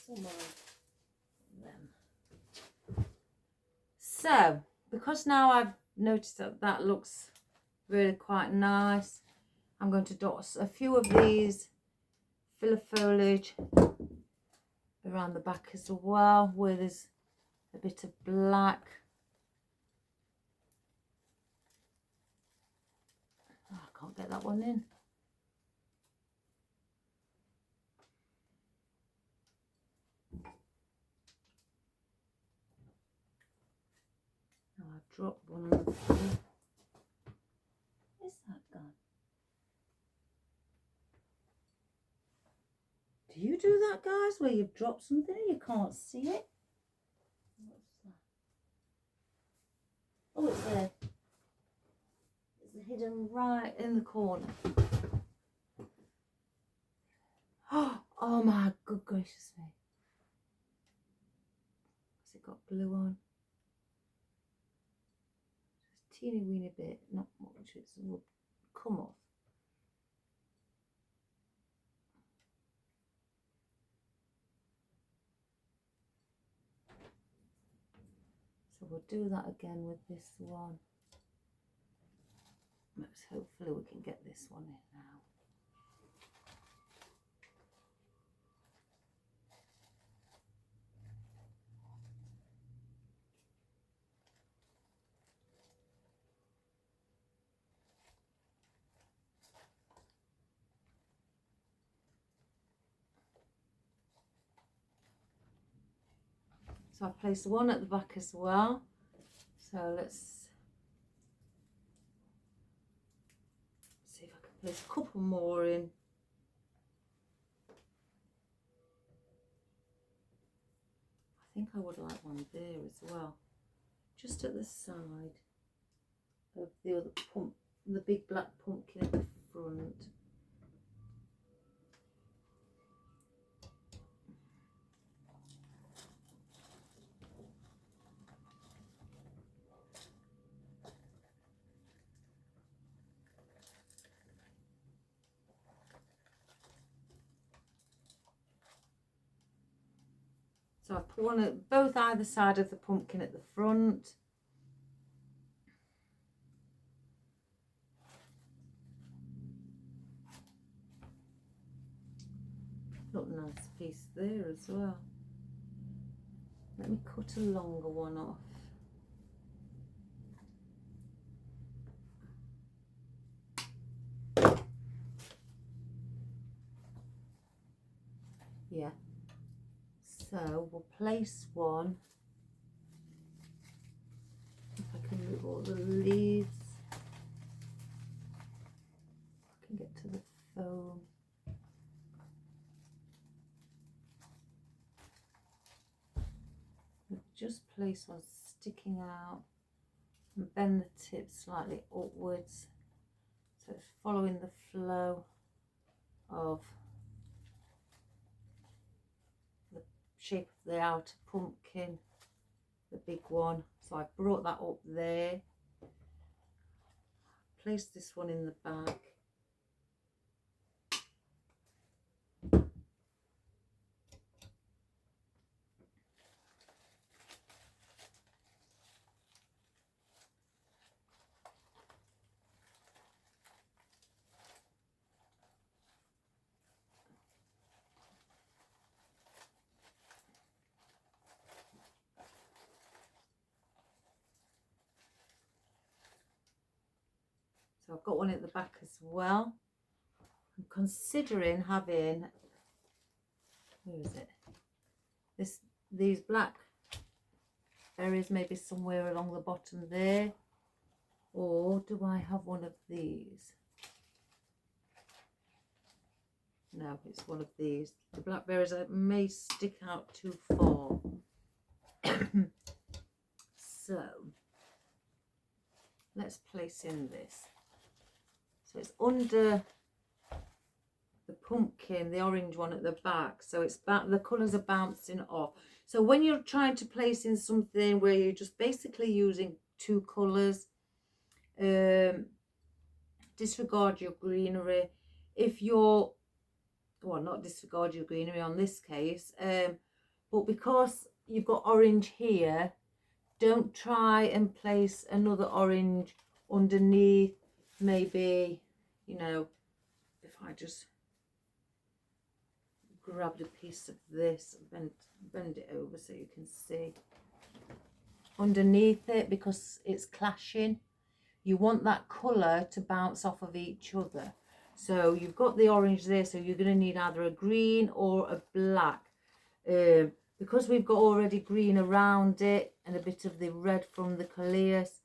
some of them. So, because now I've noticed that that looks really quite nice, I'm going to dot a few of these filler foliage around the back as well, where there's a bit of black. Oh, I can't get that one in. Now I've dropped one on the floor. Where's that gone? Do you do that, guys, where you've dropped something and you can't see it? What's that? Oh, it's there. It's hidden right in the corner. Oh my good gracious me. Has it got glue on? Just a teeny weeny bit, not much, it will come off. So we'll do that again with this one. Let's hopefully we can get this one in now. So I've placed one at the back as well. So let's see if I can place a couple more in. I think I would like one there as well, just at the side of the other the big black pumpkin at the front. So I put one at both either side of the pumpkin at the front. Got a nice piece there as well. Let me cut a longer one off. Yeah. So we'll place one. If I can move all the leaves. I can get to the foam. We'll just place one sticking out and bend the tip slightly upwards. So it's following the flow of the shape of the outer pumpkin, the big one. So I brought that up there. Place this one in the bag. So I've got one at the back as well. I'm considering having, where is it? These black berries maybe somewhere along the bottom there. Or do I have one of these? No, it's one of these. The blackberries may stick out too far. So let's place in this. So it's under the pumpkin, the orange one at the back. So it's the colours are bouncing off. So when you're trying to place in something where you're just basically using two colours, disregard your greenery. If you're, well, not disregard your greenery on this case, but because you've got orange here, don't try and place another orange underneath. Maybe, you know, if I just grabbed a piece of this, bend it over so you can see underneath it, because it's clashing. You want that colour to bounce off of each other. So you've got the orange there, so you're going to need either a green or a black. Because we've got already green around it and a bit of the red from the coleus,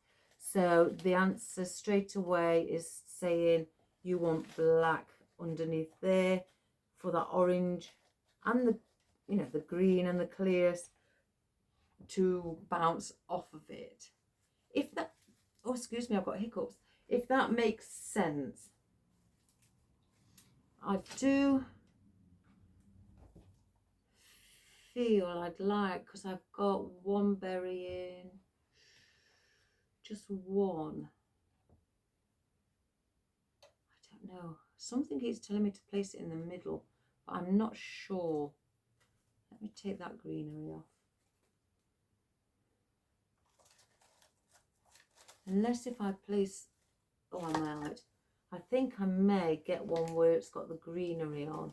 so the answer straight away is saying you want black underneath there for that orange and the, you know, the green and the coleus to bounce off of it. If that, oh excuse me, I've got hiccups. If that makes sense. I do feel I'd like, because I've got one berry in, just one. I don't know. Something keeps telling me to place it in the middle, but I'm not sure. Let me take that greenery off. Unless if I place, oh I might. I think I may get one where it's got the greenery on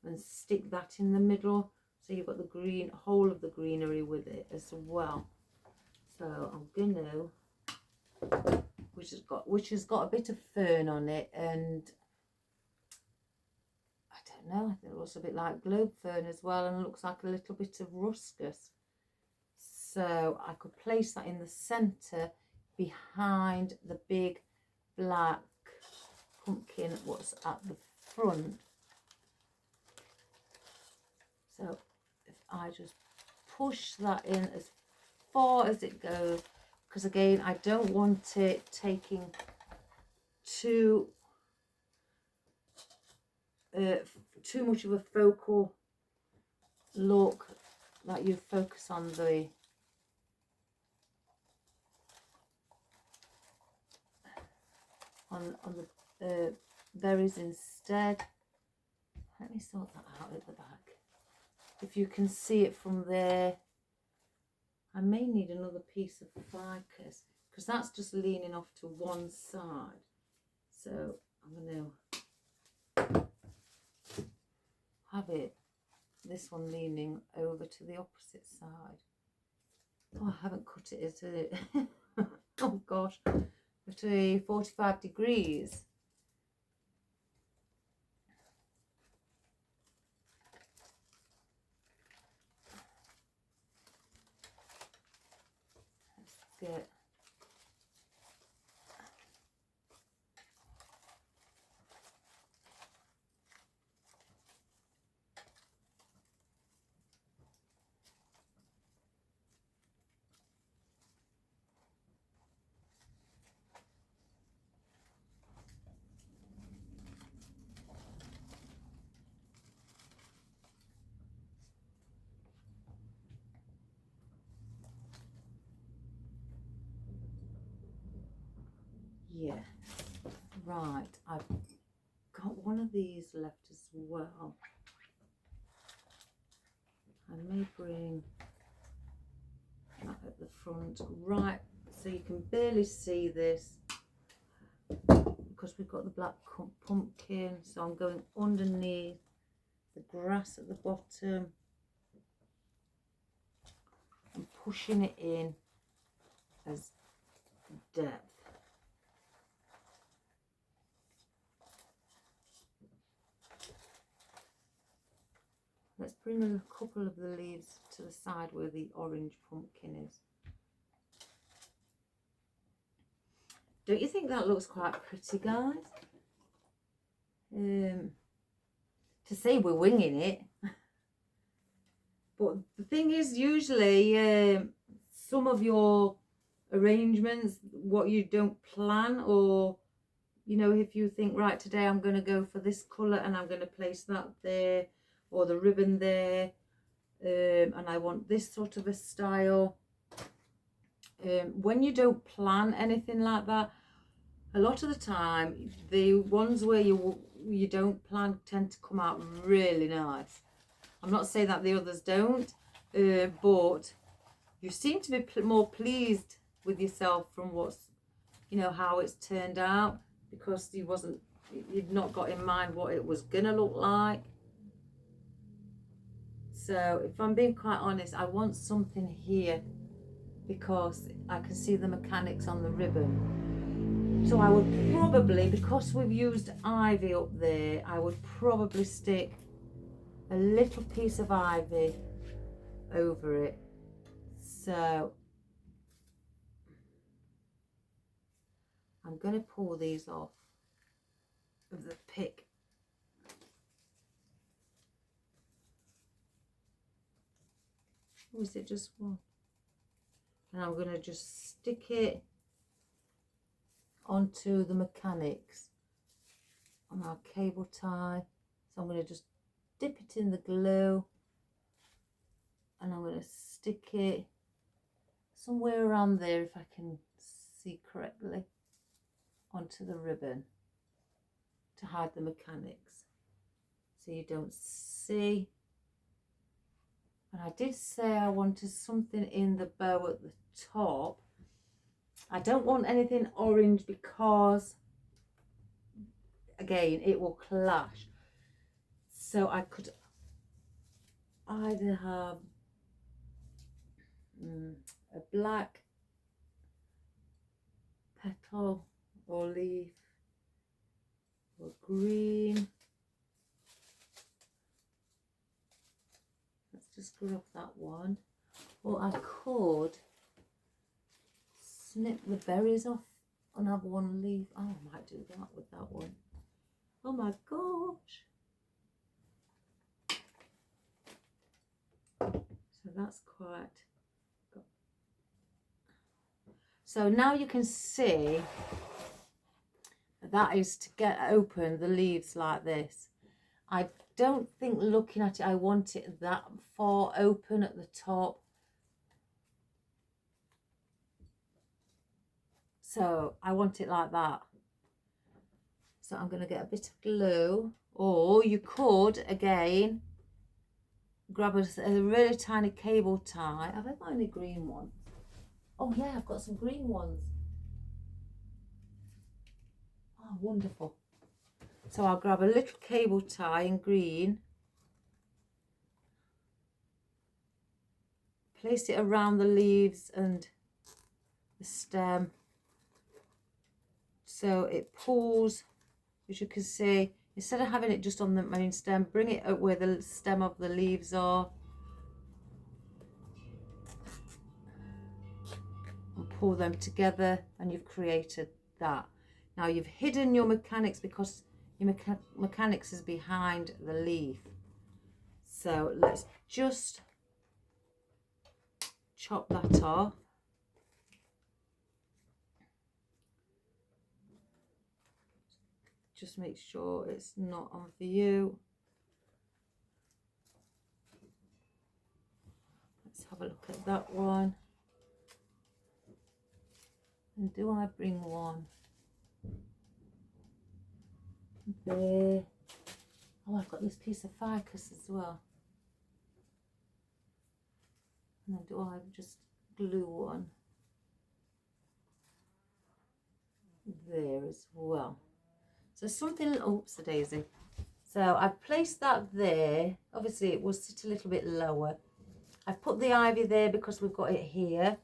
and stick that in the middle. So you've got the green, whole of the greenery with it as well. So I'm gonna, which has got a bit of fern on it, and I don't know, I think it looks a bit like globe fern as well, and looks like a little bit of ruscus. So I could place that in the centre behind the big black pumpkin what's at the front. So if I just push that in as far as it goes, because again I don't want it taking too much of a focal look, that you focus on the berries instead. Let me sort that out at the back. If you can see it from there, I may need another piece of ficus because that's just leaning off to one side. So I'm going to have this one leaning over to the opposite side. Oh, I haven't cut it, is it? Oh gosh, at 45 degrees. Let's get yeah, right, I've got one of these left as well. I may bring that at the front, right, so you can barely see this because we've got the black pumpkin. So I'm going underneath the grass at the bottom and pushing it in as depth. Let's bring a couple of the leaves to the side where the orange pumpkin is. Don't you think that looks quite pretty, guys? To say we're winging it. But the thing is, usually some of your arrangements, what you don't plan, or, you know, if you think, right, today I'm going to go for this colour and I'm going to place that there, or the ribbon there, and I want this sort of a style. When you don't plan anything like that, a lot of the time the ones where you don't plan tend to come out really nice. I'm not saying that the others don't, but you seem to be more pleased with yourself from what's, you know, how it's turned out, because you'd not got in mind what it was gonna look like. So if I'm being quite honest, I want something here because I can see the mechanics on the ribbon. So I would probably, because we've used ivy up there, I would probably stick a little piece of ivy over it. So I'm going to pull these off of the pick. Or is it just one? And I'm going to just stick it onto the mechanics on our cable tie. So I'm going to just dip it in the glue and I'm going to stick it somewhere around there, if I can see correctly, onto the ribbon to hide the mechanics so you don't see. And I did say I wanted something in the bow at the top. I don't want anything orange because, again, it will clash. So I could either have a black petal or leaf, or green. Let's just grab that one. Or I could snip the berries off and have one leaf. Oh, I might do that with that one. Oh my gosh. So that's quite good. So now you can see that is to get open the leaves like this. I don't think looking at it I want it that far open at the top. So I want it like that. So I'm going to get a bit of glue, or you could again grab a really tiny cable tie. Have I got any green ones? Oh yeah, I've got some green ones. Oh, wonderful. So I'll grab a little cable tie in green, place it around the leaves and the stem so it pulls, as you can see. Instead of having it just on the main stem, bring it up where the stem of the leaves are and pull them together, and you've created that. Now you've hidden your mechanics because your mechanics is behind the leaf. So let's just chop that off. Just make sure it's not on view. Let's have a look at that one. And do I bring one there? Oh, I've got this piece of ficus as well. And then do I just glue one there as well? So something, oops, a daisy. So I've placed that there. Obviously it will sit a little bit lower. I've put the ivy there because we've got it here.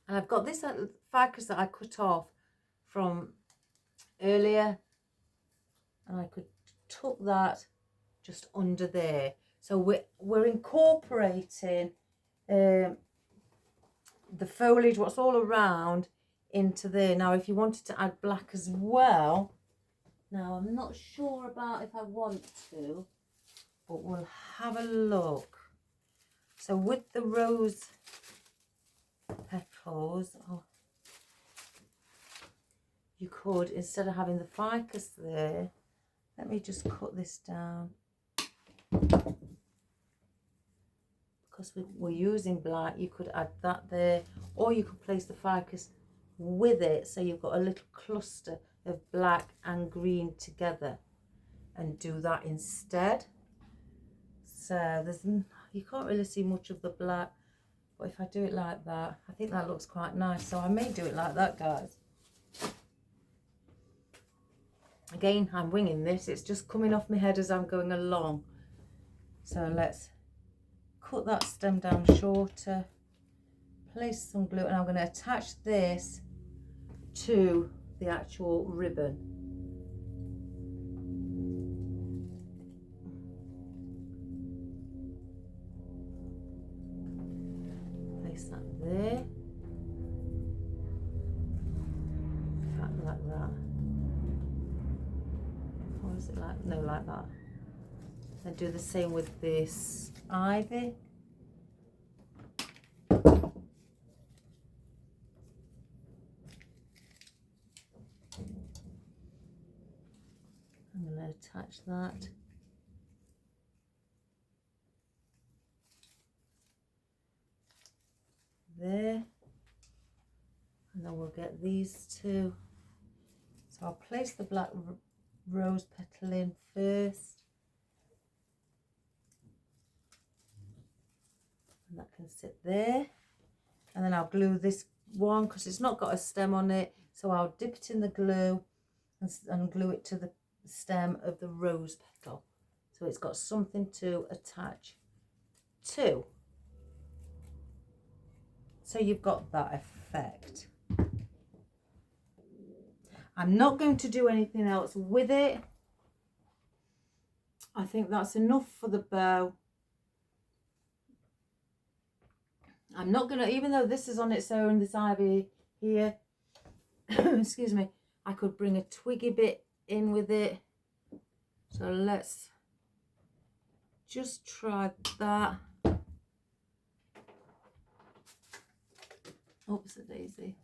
And I've got this ficus that I cut off from earlier. And I could tuck that just under there. So we're incorporating the foliage, what's all around, into there. Now if you wanted to add black as well, now I'm not sure about if I want to, but we'll have a look. So with the rose petals, you could, instead of having the ficus there, let me just cut this down. Because we're using black, you could add that there, or you could place the ficus with it, so you've got a little cluster of black and green together, and do that instead. So you can't really see much of the black, but if I do it like that, I think that looks quite nice. So I may do it like that, guys. Again, I'm winging this, it's just coming off my head as I'm going along. So let's cut that stem down shorter, place some glue, and I'm going to attach this to the actual ribbon. Place that there, like that. Or is it like, no, like that. Then do the same with this ivy. I'm going to attach that. There. And then we'll get these two. So I'll place the black rose petal in first. And that can sit there. And then I'll glue this one because it's not got a stem on it. So I'll dip it in the glue and glue it to the stem of the rose petal. So it's got something to attach to. So you've got that effect. I'm not going to do anything else with it. I think that's enough for the bow. I'm not going to, even though this is on its own, this ivy here, excuse me, I could bring a twiggy bit in with it. So let's just try that. Oops, a daisy.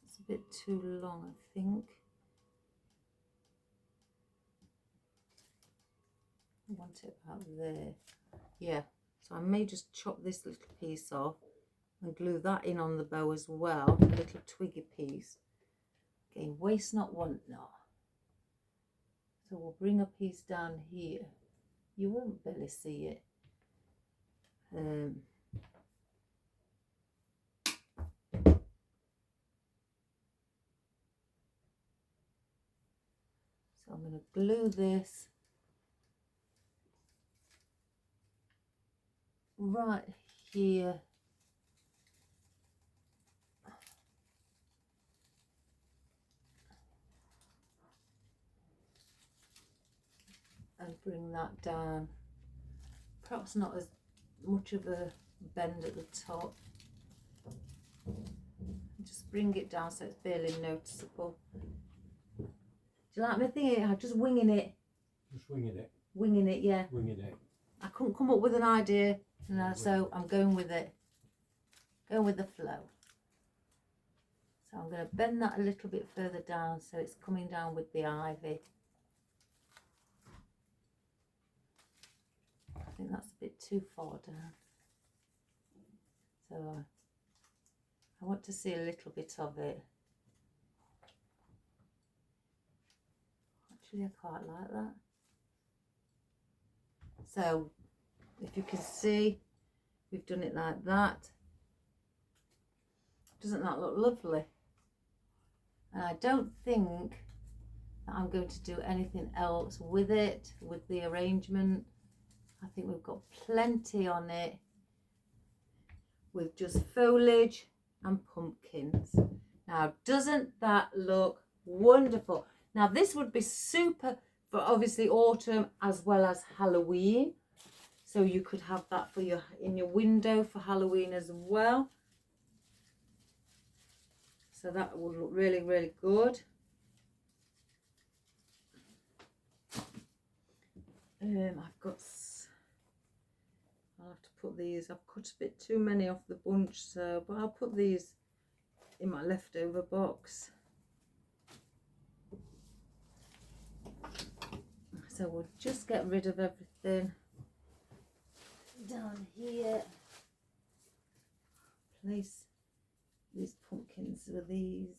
Let's bit too long, I think. I want it about there. Yeah, so I may just chop this little piece off and glue that in on the bow as well, a little twiggy piece. Again, waste not, want not. So we'll bring a piece down here. You won't barely see it. So I'm going to glue this right here. And bring that down. Perhaps not as much of a bend at the top. Just bring it down so it's barely noticeable. Do you like me thinking? I'm just winging it. Just winging it. Winging it, yeah. Winging it. I couldn't come up with an idea, so I'm going with it. Going with the flow. So I'm going to bend that a little bit further down so it's coming down with the ivy. I think that's a bit too far down. So I want to see a little bit of it. Actually, I quite like that. So if you can see, we've done it like that. Doesn't that look lovely? And I don't think that I'm going to do anything else with it, with the arrangement. I think we've got plenty on it with just foliage and pumpkins. Now, doesn't that look wonderful? Now, this would be super for obviously autumn as well as Halloween. So you could have that for your in your window for Halloween as well. So that would look really, really good. I'll have to put these, I've cut a bit too many off the bunch, so, but I'll put these in my leftover box. So we'll just get rid of everything down here. Place these pumpkins with these.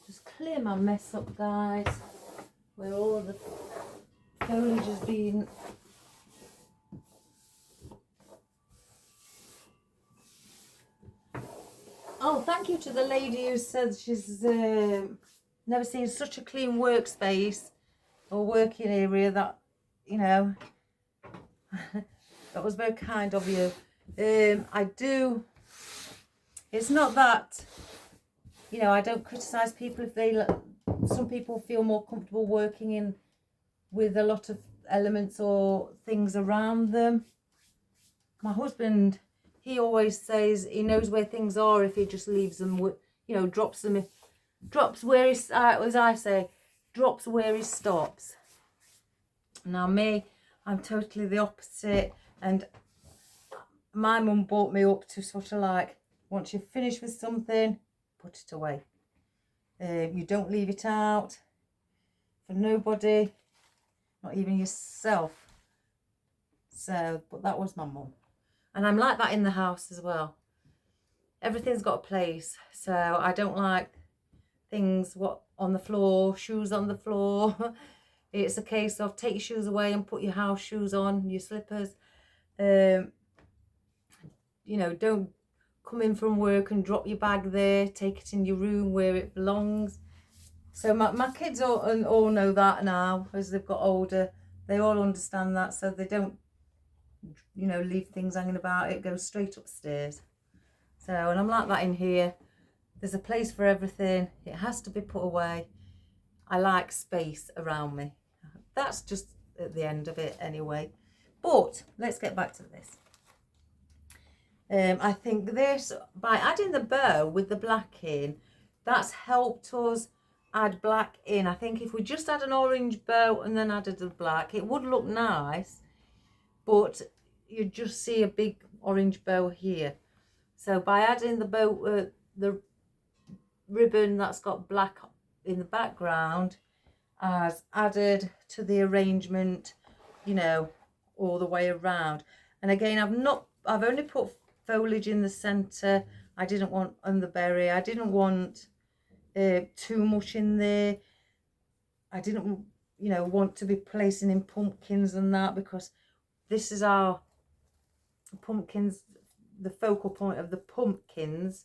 Just clear my mess up, guys, where all the foliage has been. Oh, thank you to the lady who said she's never seen such a clean workspace or working area. That, you know, that was very kind of you. I do, it's not that, you know, I don't criticise people if they, some people feel more comfortable working in with a lot of elements or things around them. My husband, he always says he knows where things are if he just leaves them, you know, drops them, drops where he, as I say, drops where he stops. Now me, I'm totally the opposite, and my mum brought me up to sort of like, once you're finished with something, put it away. You don't leave it out for nobody, not even yourself. So, but that was my mum. And I'm like that in the house as well. Everything's got a place. So I don't like things on the floor, shoes on the floor. It's a case of take your shoes away and put your house shoes on, your slippers. You know, don't come in from work and drop your bag there. Take it in your room where it belongs. So my kids all know that now as they've got older. They all understand that, so they don't, you know, leave things hanging about. It goes straight upstairs. So, and I'm like that in here. There's a place for everything. It has to be put away. I like space around me. That's just at the end of it anyway. But let's get back to this. I think this, by adding the bow with the black in, that's helped us add black in. I think if we just had an orange bow and then added the black, it would look nice, but you just see a big orange bow here. So by adding the bow, the ribbon that's got black in the background, as added to the arrangement, you know, all the way around. And again, I've only put foliage in the center. I didn't want underberry. I didn't want too much in there. I didn't, you know, want to be placing in pumpkins and that, because this is our pumpkins, the focal point of the pumpkins.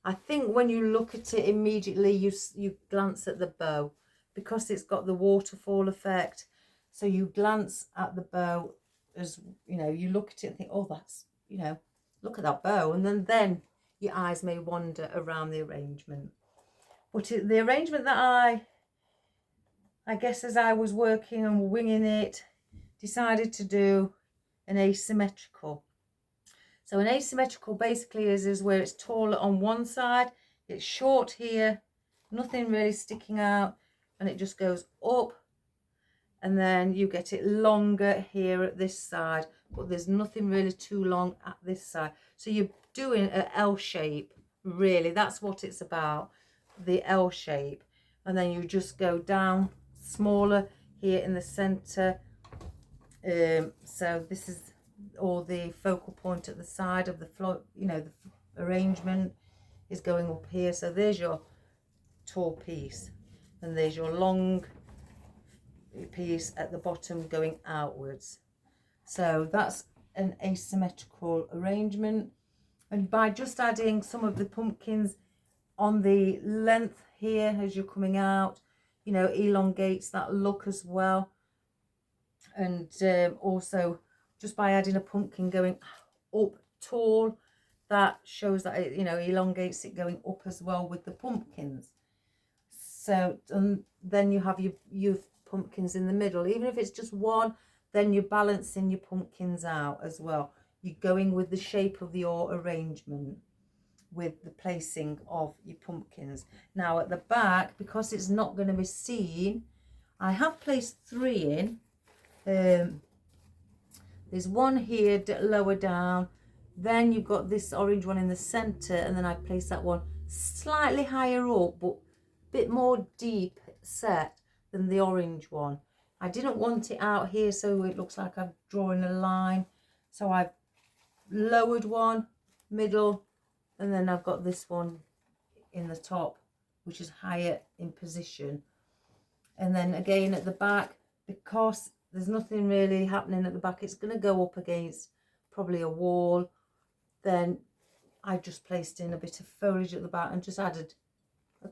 I think when you look at it immediately, you glance at the bow, because it's got the waterfall effect. So you glance at the bow, as you know, you look at it and think, oh, that's, you know, look at that bow, and then your eyes may wander around the arrangement. But the arrangement that I guess as I was working and winging it, decided to do an asymmetrical. So an asymmetrical basically is where it's taller on one side, it's short here, nothing really sticking out, and it just goes up, and then you get it longer here at this side, but there's nothing really too long at this side. So you're doing an L shape, really. That's what it's about, the L shape. And then you just go down smaller here in the center. So this is all the focal point at the side of the floor, you know, the arrangement is going up here. So there's your tall piece, and there's your long piece at the bottom going outwards. So that's an asymmetrical arrangement. And by just adding some of the pumpkins on the length here as you're coming out, you know, elongates that look as well. And also just by adding a pumpkin going up tall, that shows that it, you know, elongates it going up as well with the pumpkins. So and then you have your pumpkins in the middle. Even if it's just one, then you're balancing your pumpkins out as well. You're going with the shape of your arrangement with the placing of your pumpkins. Now at the back, because it's not going to be seen, I have placed 3 in. There's one here lower down, then you've got this orange one in the center, and then I place that one slightly higher up but a bit more deep set than the orange one. I didn't want it out here so it looks like I'm drawing a line, so I've lowered one, middle, and then I've got this one in the top, which is higher in position. And then again at the back, because there's nothing really happening at the back, it's going to go up against probably a wall, then I just placed in a bit of foliage at the back and just added a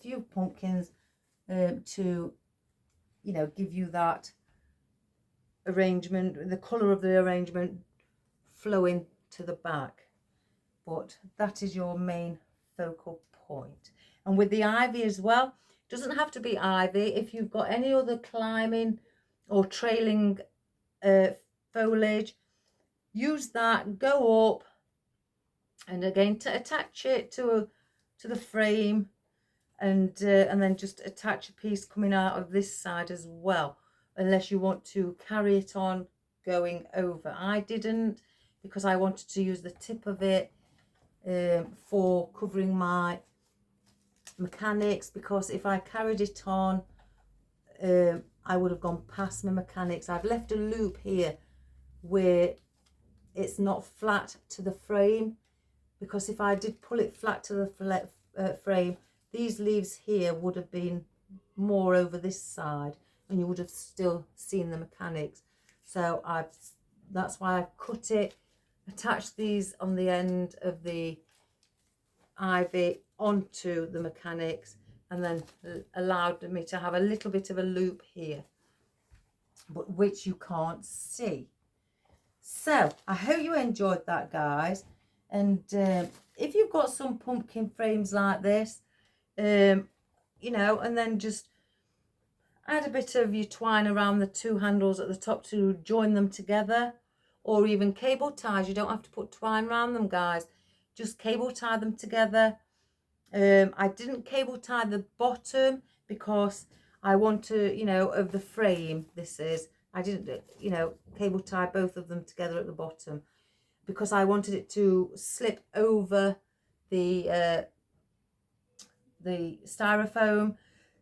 few pumpkins to, you know, give you that arrangement, the colour of the arrangement flowing to the back. But that is your main focal point. And with the ivy as well, it doesn't have to be ivy. If you've got any other climbing or trailing foliage, use that, go up, and again to attach it to the frame, and then just attach a piece coming out of this side as well, unless you want to carry it on going over. I didn't, because I wanted to use the tip of it for covering my mechanics, because if I carried it on I would have gone past my mechanics. I've left a loop here where it's not flat to the frame, because if I did pull it flat to the frame, these leaves here would have been more over this side and you would have still seen the mechanics. So that's why I've cut it, attached these on the end of the ivy onto the mechanics, and then allowed me to have a little bit of a loop here, but which you can't see. So I hope you enjoyed that, guys. And if you've got some pumpkin frames like this, you know, and then just add a bit of your twine around the 2 handles at the top to join them together, or even cable ties. You don't have to put twine around them, guys. Just cable tie them together, I didn't cable tie the bottom because I want to, you know, of the frame this is. I didn't, you know, cable tie both of them together at the bottom because I wanted it to slip over the styrofoam.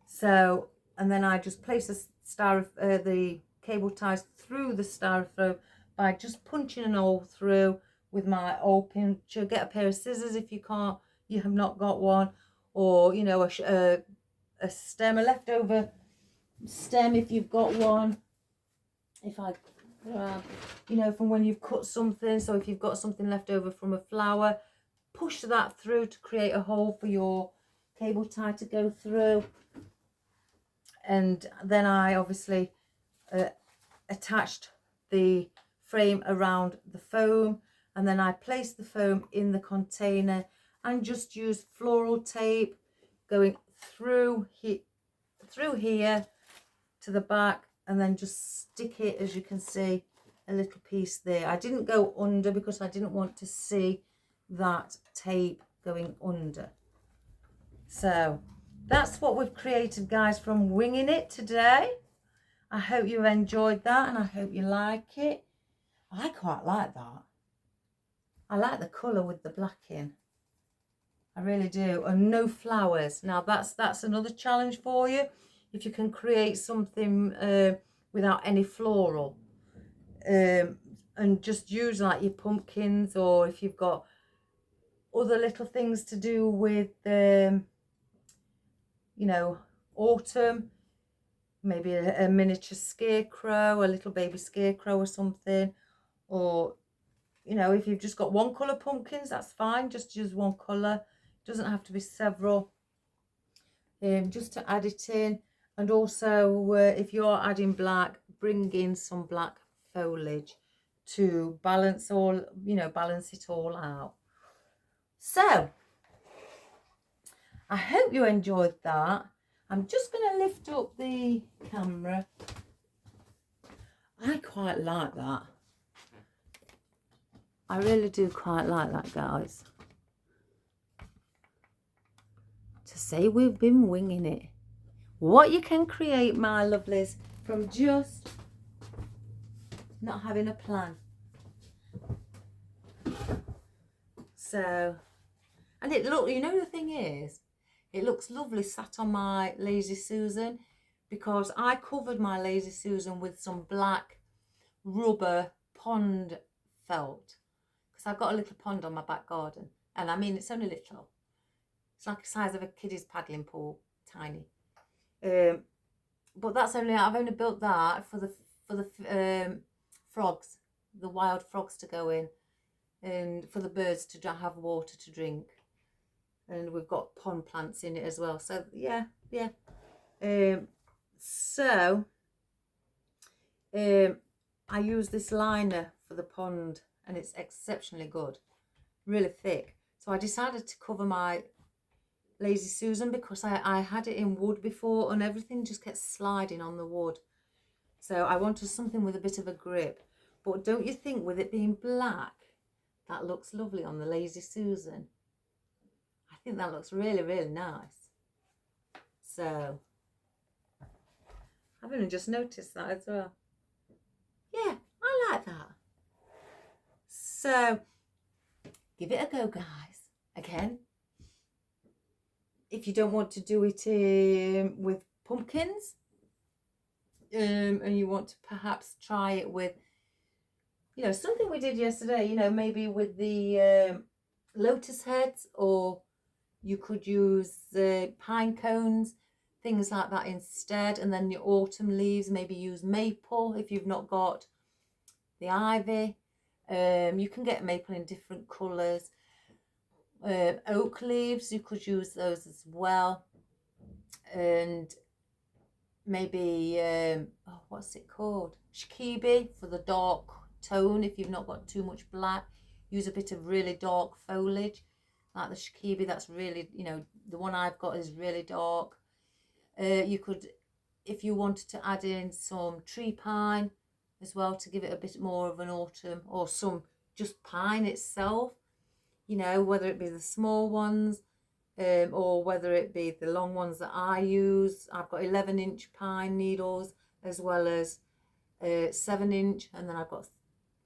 So, and then I just place the cable ties through the styrofoam by just punching an hole through with my old pincher. Get a pair of scissors if you have not got one, or you know, a stem, a leftover stem if you've got one. If I you know, from when you've cut something, so if you've got something left over from a flower, push that through to create a hole for your cable tie to go through. And then I obviously attached the frame around the foam, and then I placed the foam in the container and just used floral tape going through here to the back, and then just stick it, as you can see, a little piece there. I didn't go under because I didn't want to see that tape going under. So that's what we've created, guys, from winging it today. I hope you enjoyed that and I hope you like it. I quite like that. I like the colour with the black in. I really do. And no flowers. Now that's another challenge for you. If you can create something without any floral, and just use like your pumpkins, or if you've got other little things to do with you know, autumn, maybe a miniature scarecrow, a little baby scarecrow or something, or you know, if you've just got one colour pumpkins, that's fine, just use one colour. It doesn't have to be several, just to add it in. And also if you're adding black, bring in some black foliage to balance all, you know, balance it all out. So I hope you enjoyed that. I'm just going to lift up the camera. I quite like that. I really do quite like that, guys. To say we've been winging it. What you can create, my lovelies, from just not having a plan. So, and it look, you know, the thing is, it looks lovely sat on my Lazy Susan, because I covered my Lazy Susan with some black rubber pond felt, because I've got a little pond on my back garden, and I mean, it's only little. It's like the size of a kiddie's paddling pool, tiny. But that's only, I've only built that for the frogs, the wild frogs to go in, and for the birds to have water to drink. And we've got pond plants in it as well. So yeah. I use this liner for the pond, and it's exceptionally good, really thick. So I decided to cover my Lazy Susan because I had it in wood before, and everything just gets sliding on the wood. So I wanted something with a bit of a grip. But don't you think, with it being black, that looks lovely on the Lazy Susan? I think that looks really, really nice. So I've only just noticed that as well. Yeah, I like that. So give it a go, guys. Again, if you don't want to do it with pumpkins, and you want to perhaps try it with, you know, something we did yesterday, you know, maybe with the lotus heads, or you could use pine cones, things like that instead. And then your autumn leaves, maybe use maple if you've not got the ivy. You can get maple in different colours. Oak leaves, you could use those as well. And maybe, what's it called? Shikebe for the dark tone. If you've not got too much black, use a bit of really dark foliage. Like the Shikebe, that's really, you know, the one I've got is really dark. You could, if you wanted to add in some tree pine as well to give it a bit more of an autumn, or some just pine itself, you know, whether it be the small ones, or whether it be the long ones that I use. I've got 11-inch pine needles as well as 7-inch, and then I've got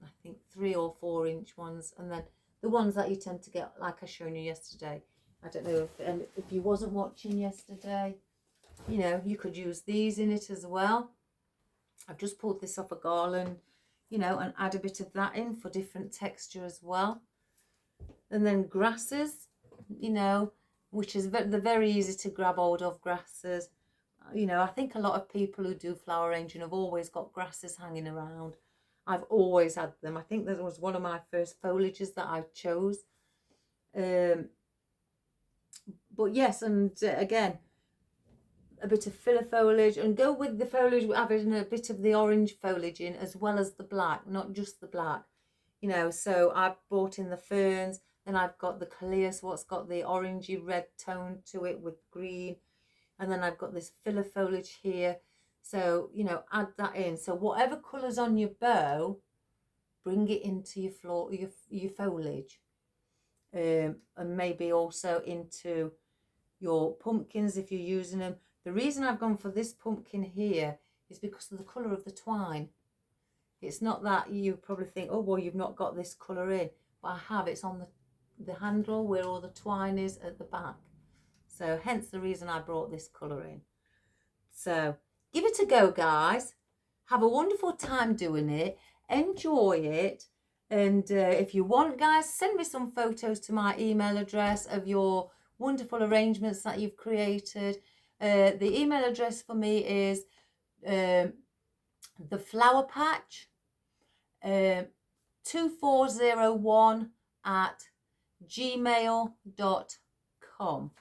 I think 3 or 4-inch ones, and then the ones that you tend to get like I shown you yesterday. I don't know if you wasn't watching yesterday, you know, you could use these in it as well. I've just pulled this off a garland, you know, and add a bit of that in for different texture as well. And then grasses, you know, which is they're very easy to grab hold of, grasses. You know, I think a lot of people who do flower arranging have always got grasses hanging around. I've always had them. I think that was one of my first foliages that I chose. But yes, and again, a bit of filler foliage, and go with the foliage, having a bit of the orange foliage in as well as the black, not just the black, you know. So I've brought in the ferns, then I've got the Callias, what's got the orangey red tone to it with green, and then I've got this filler foliage here. So, you know, add that in. So whatever colour's on your bow, bring it into your floor, your foliage, and maybe also into your pumpkins if you're using them. The reason I've gone for this pumpkin here is because of the colour of the twine. It's not that you probably think, oh, well, you've not got this colour in. But I have. It's on the handle where all the twine is at the back. So hence the reason I brought this colour in. So give it a go, guys. Have a wonderful time doing it. Enjoy it. And if you want, guys, send me some photos to my email address of your wonderful arrangements that you've created. The email address for me is the flower patch 2401 at gmail.com.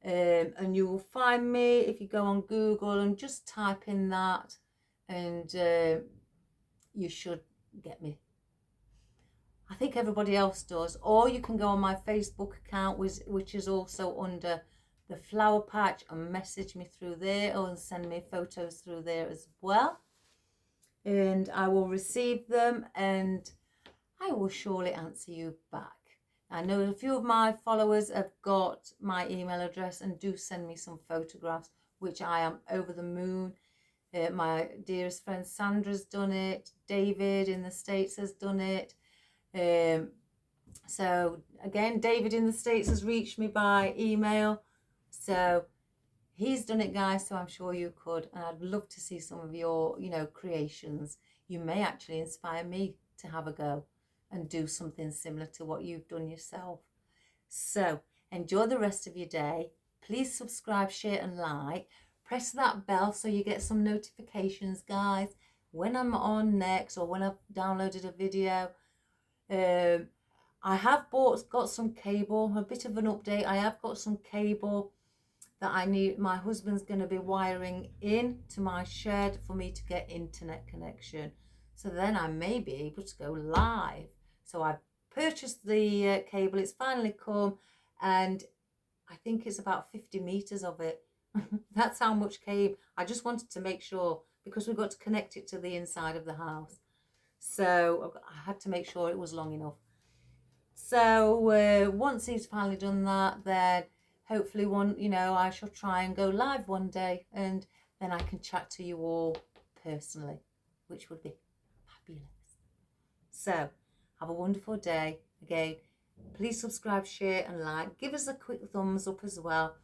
And you will find me if you go on Google and just type in that, and you should get me. I think everybody else does. Or you can go on my Facebook account, which is also under the flower patch, and message me through there, or send me photos through there as well. And I will receive them, and I will surely answer you back. I know a few of my followers have got my email address and do send me some photographs, which I am over the moon. My dearest friend Sandra's done it. David in the States has done it. So again, David in the States has reached me by email. So he's done it, guys, so I'm sure you could. And I'd love to see some of your, you know, creations. You may actually inspire me to have a go and do something similar to what you've done yourself. So enjoy the rest of your day. Please subscribe, share and like. Press that bell so you get some notifications, guys, when I'm on next or when I've downloaded a video. I have got some cable, a bit of an update. I have got some cable that I need. My husband's going to be wiring in to my shed for me to get internet connection. So then I may be able to go live. So I've purchased the cable. It's finally come, and I think it's about 50 meters of it. That's how much came. I just wanted to make sure, because we've got to connect it to the inside of the house. So I had to make sure it was long enough. So once he's finally done that, then hopefully I shall try and go live one day, and then I can chat to you all personally, which would be fabulous. So have a wonderful day. Again, please subscribe, share and like. Give us a quick thumbs up as well.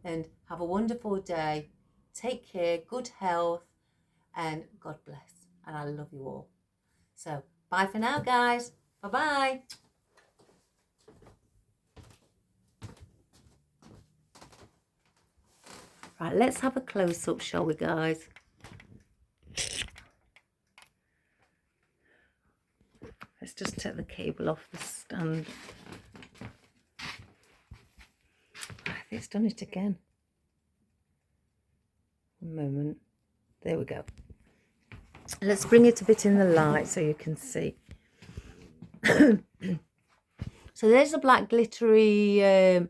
And have a wonderful day. Take care, good health, and God bless. And I love you all. So bye for now, guys. Bye-bye. Right, let's have a close-up, shall we, guys? Let's just take the cable off the stand. It's done it again. One moment. There we go. Let's bring it a bit in the light so you can see. So there's a black glittery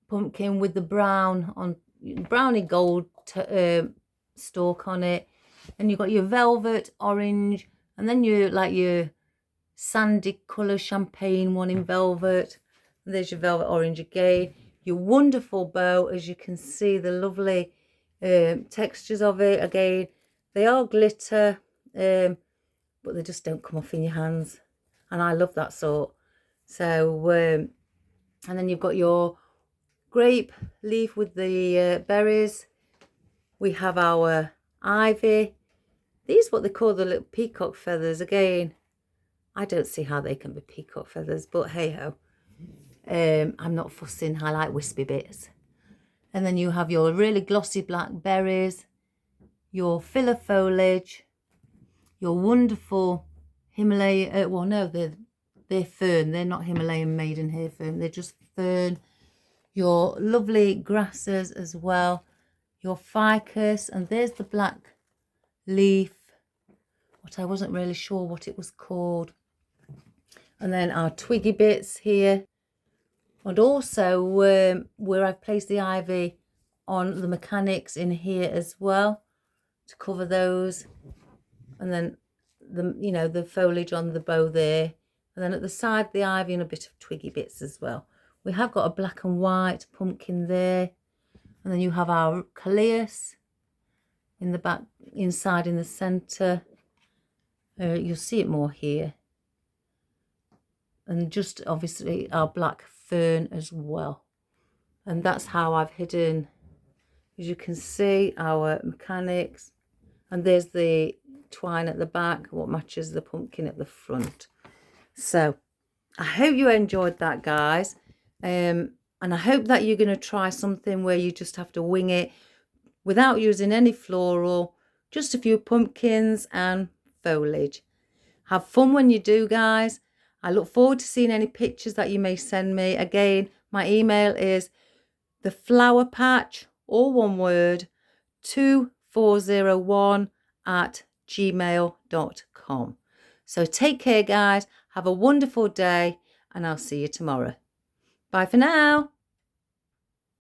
pumpkin with the browny gold stalk on it, and you've got your velvet orange, and then your sandy colour champagne one in velvet, and there's your velvet orange again. your wonderful bow. As you can see, the lovely textures of it. Again, they are glitter, but they just don't come off in your hands, and I love that sort. So and then you've got your grape leaf with the berries. We have our ivy. These are what they call the little peacock feathers. Again, I don't see how they can be peacock feathers, but hey ho. I'm not fussing, I like wispy bits. And then you have your really glossy black berries, your filler foliage, your wonderful Himalaya, well no, they're fern, they're not Himalayan maidenhair fern, they're just fern. Your lovely grasses as well, your ficus, and there's the black leaf, what I wasn't really sure what it was called. And then our twiggy bits here, and also where I've placed the ivy on the mechanics in here as well to cover those. And then the foliage on the bow there, and then at the side the ivy and a bit of twiggy bits as well. We have got a black and white pumpkin there, and then you have our calais in the back, inside in the center. You'll see it more here, and just obviously our black fern as well. And that's how I've hidden, as you can see, our mechanics. And there's the twine at the back, what matches the pumpkin at the front. So I hope you enjoyed that, guys. And I hope that you're going to try something where you just have to wing it without using any floral, just a few pumpkins and foliage. Have fun when you do, guys. I look forward to seeing any pictures that you may send me. Again, my email is theflowerpatch, all one word, 2401@gmail.com. So take care, guys. Have a wonderful day, and I'll see you tomorrow. Bye for now.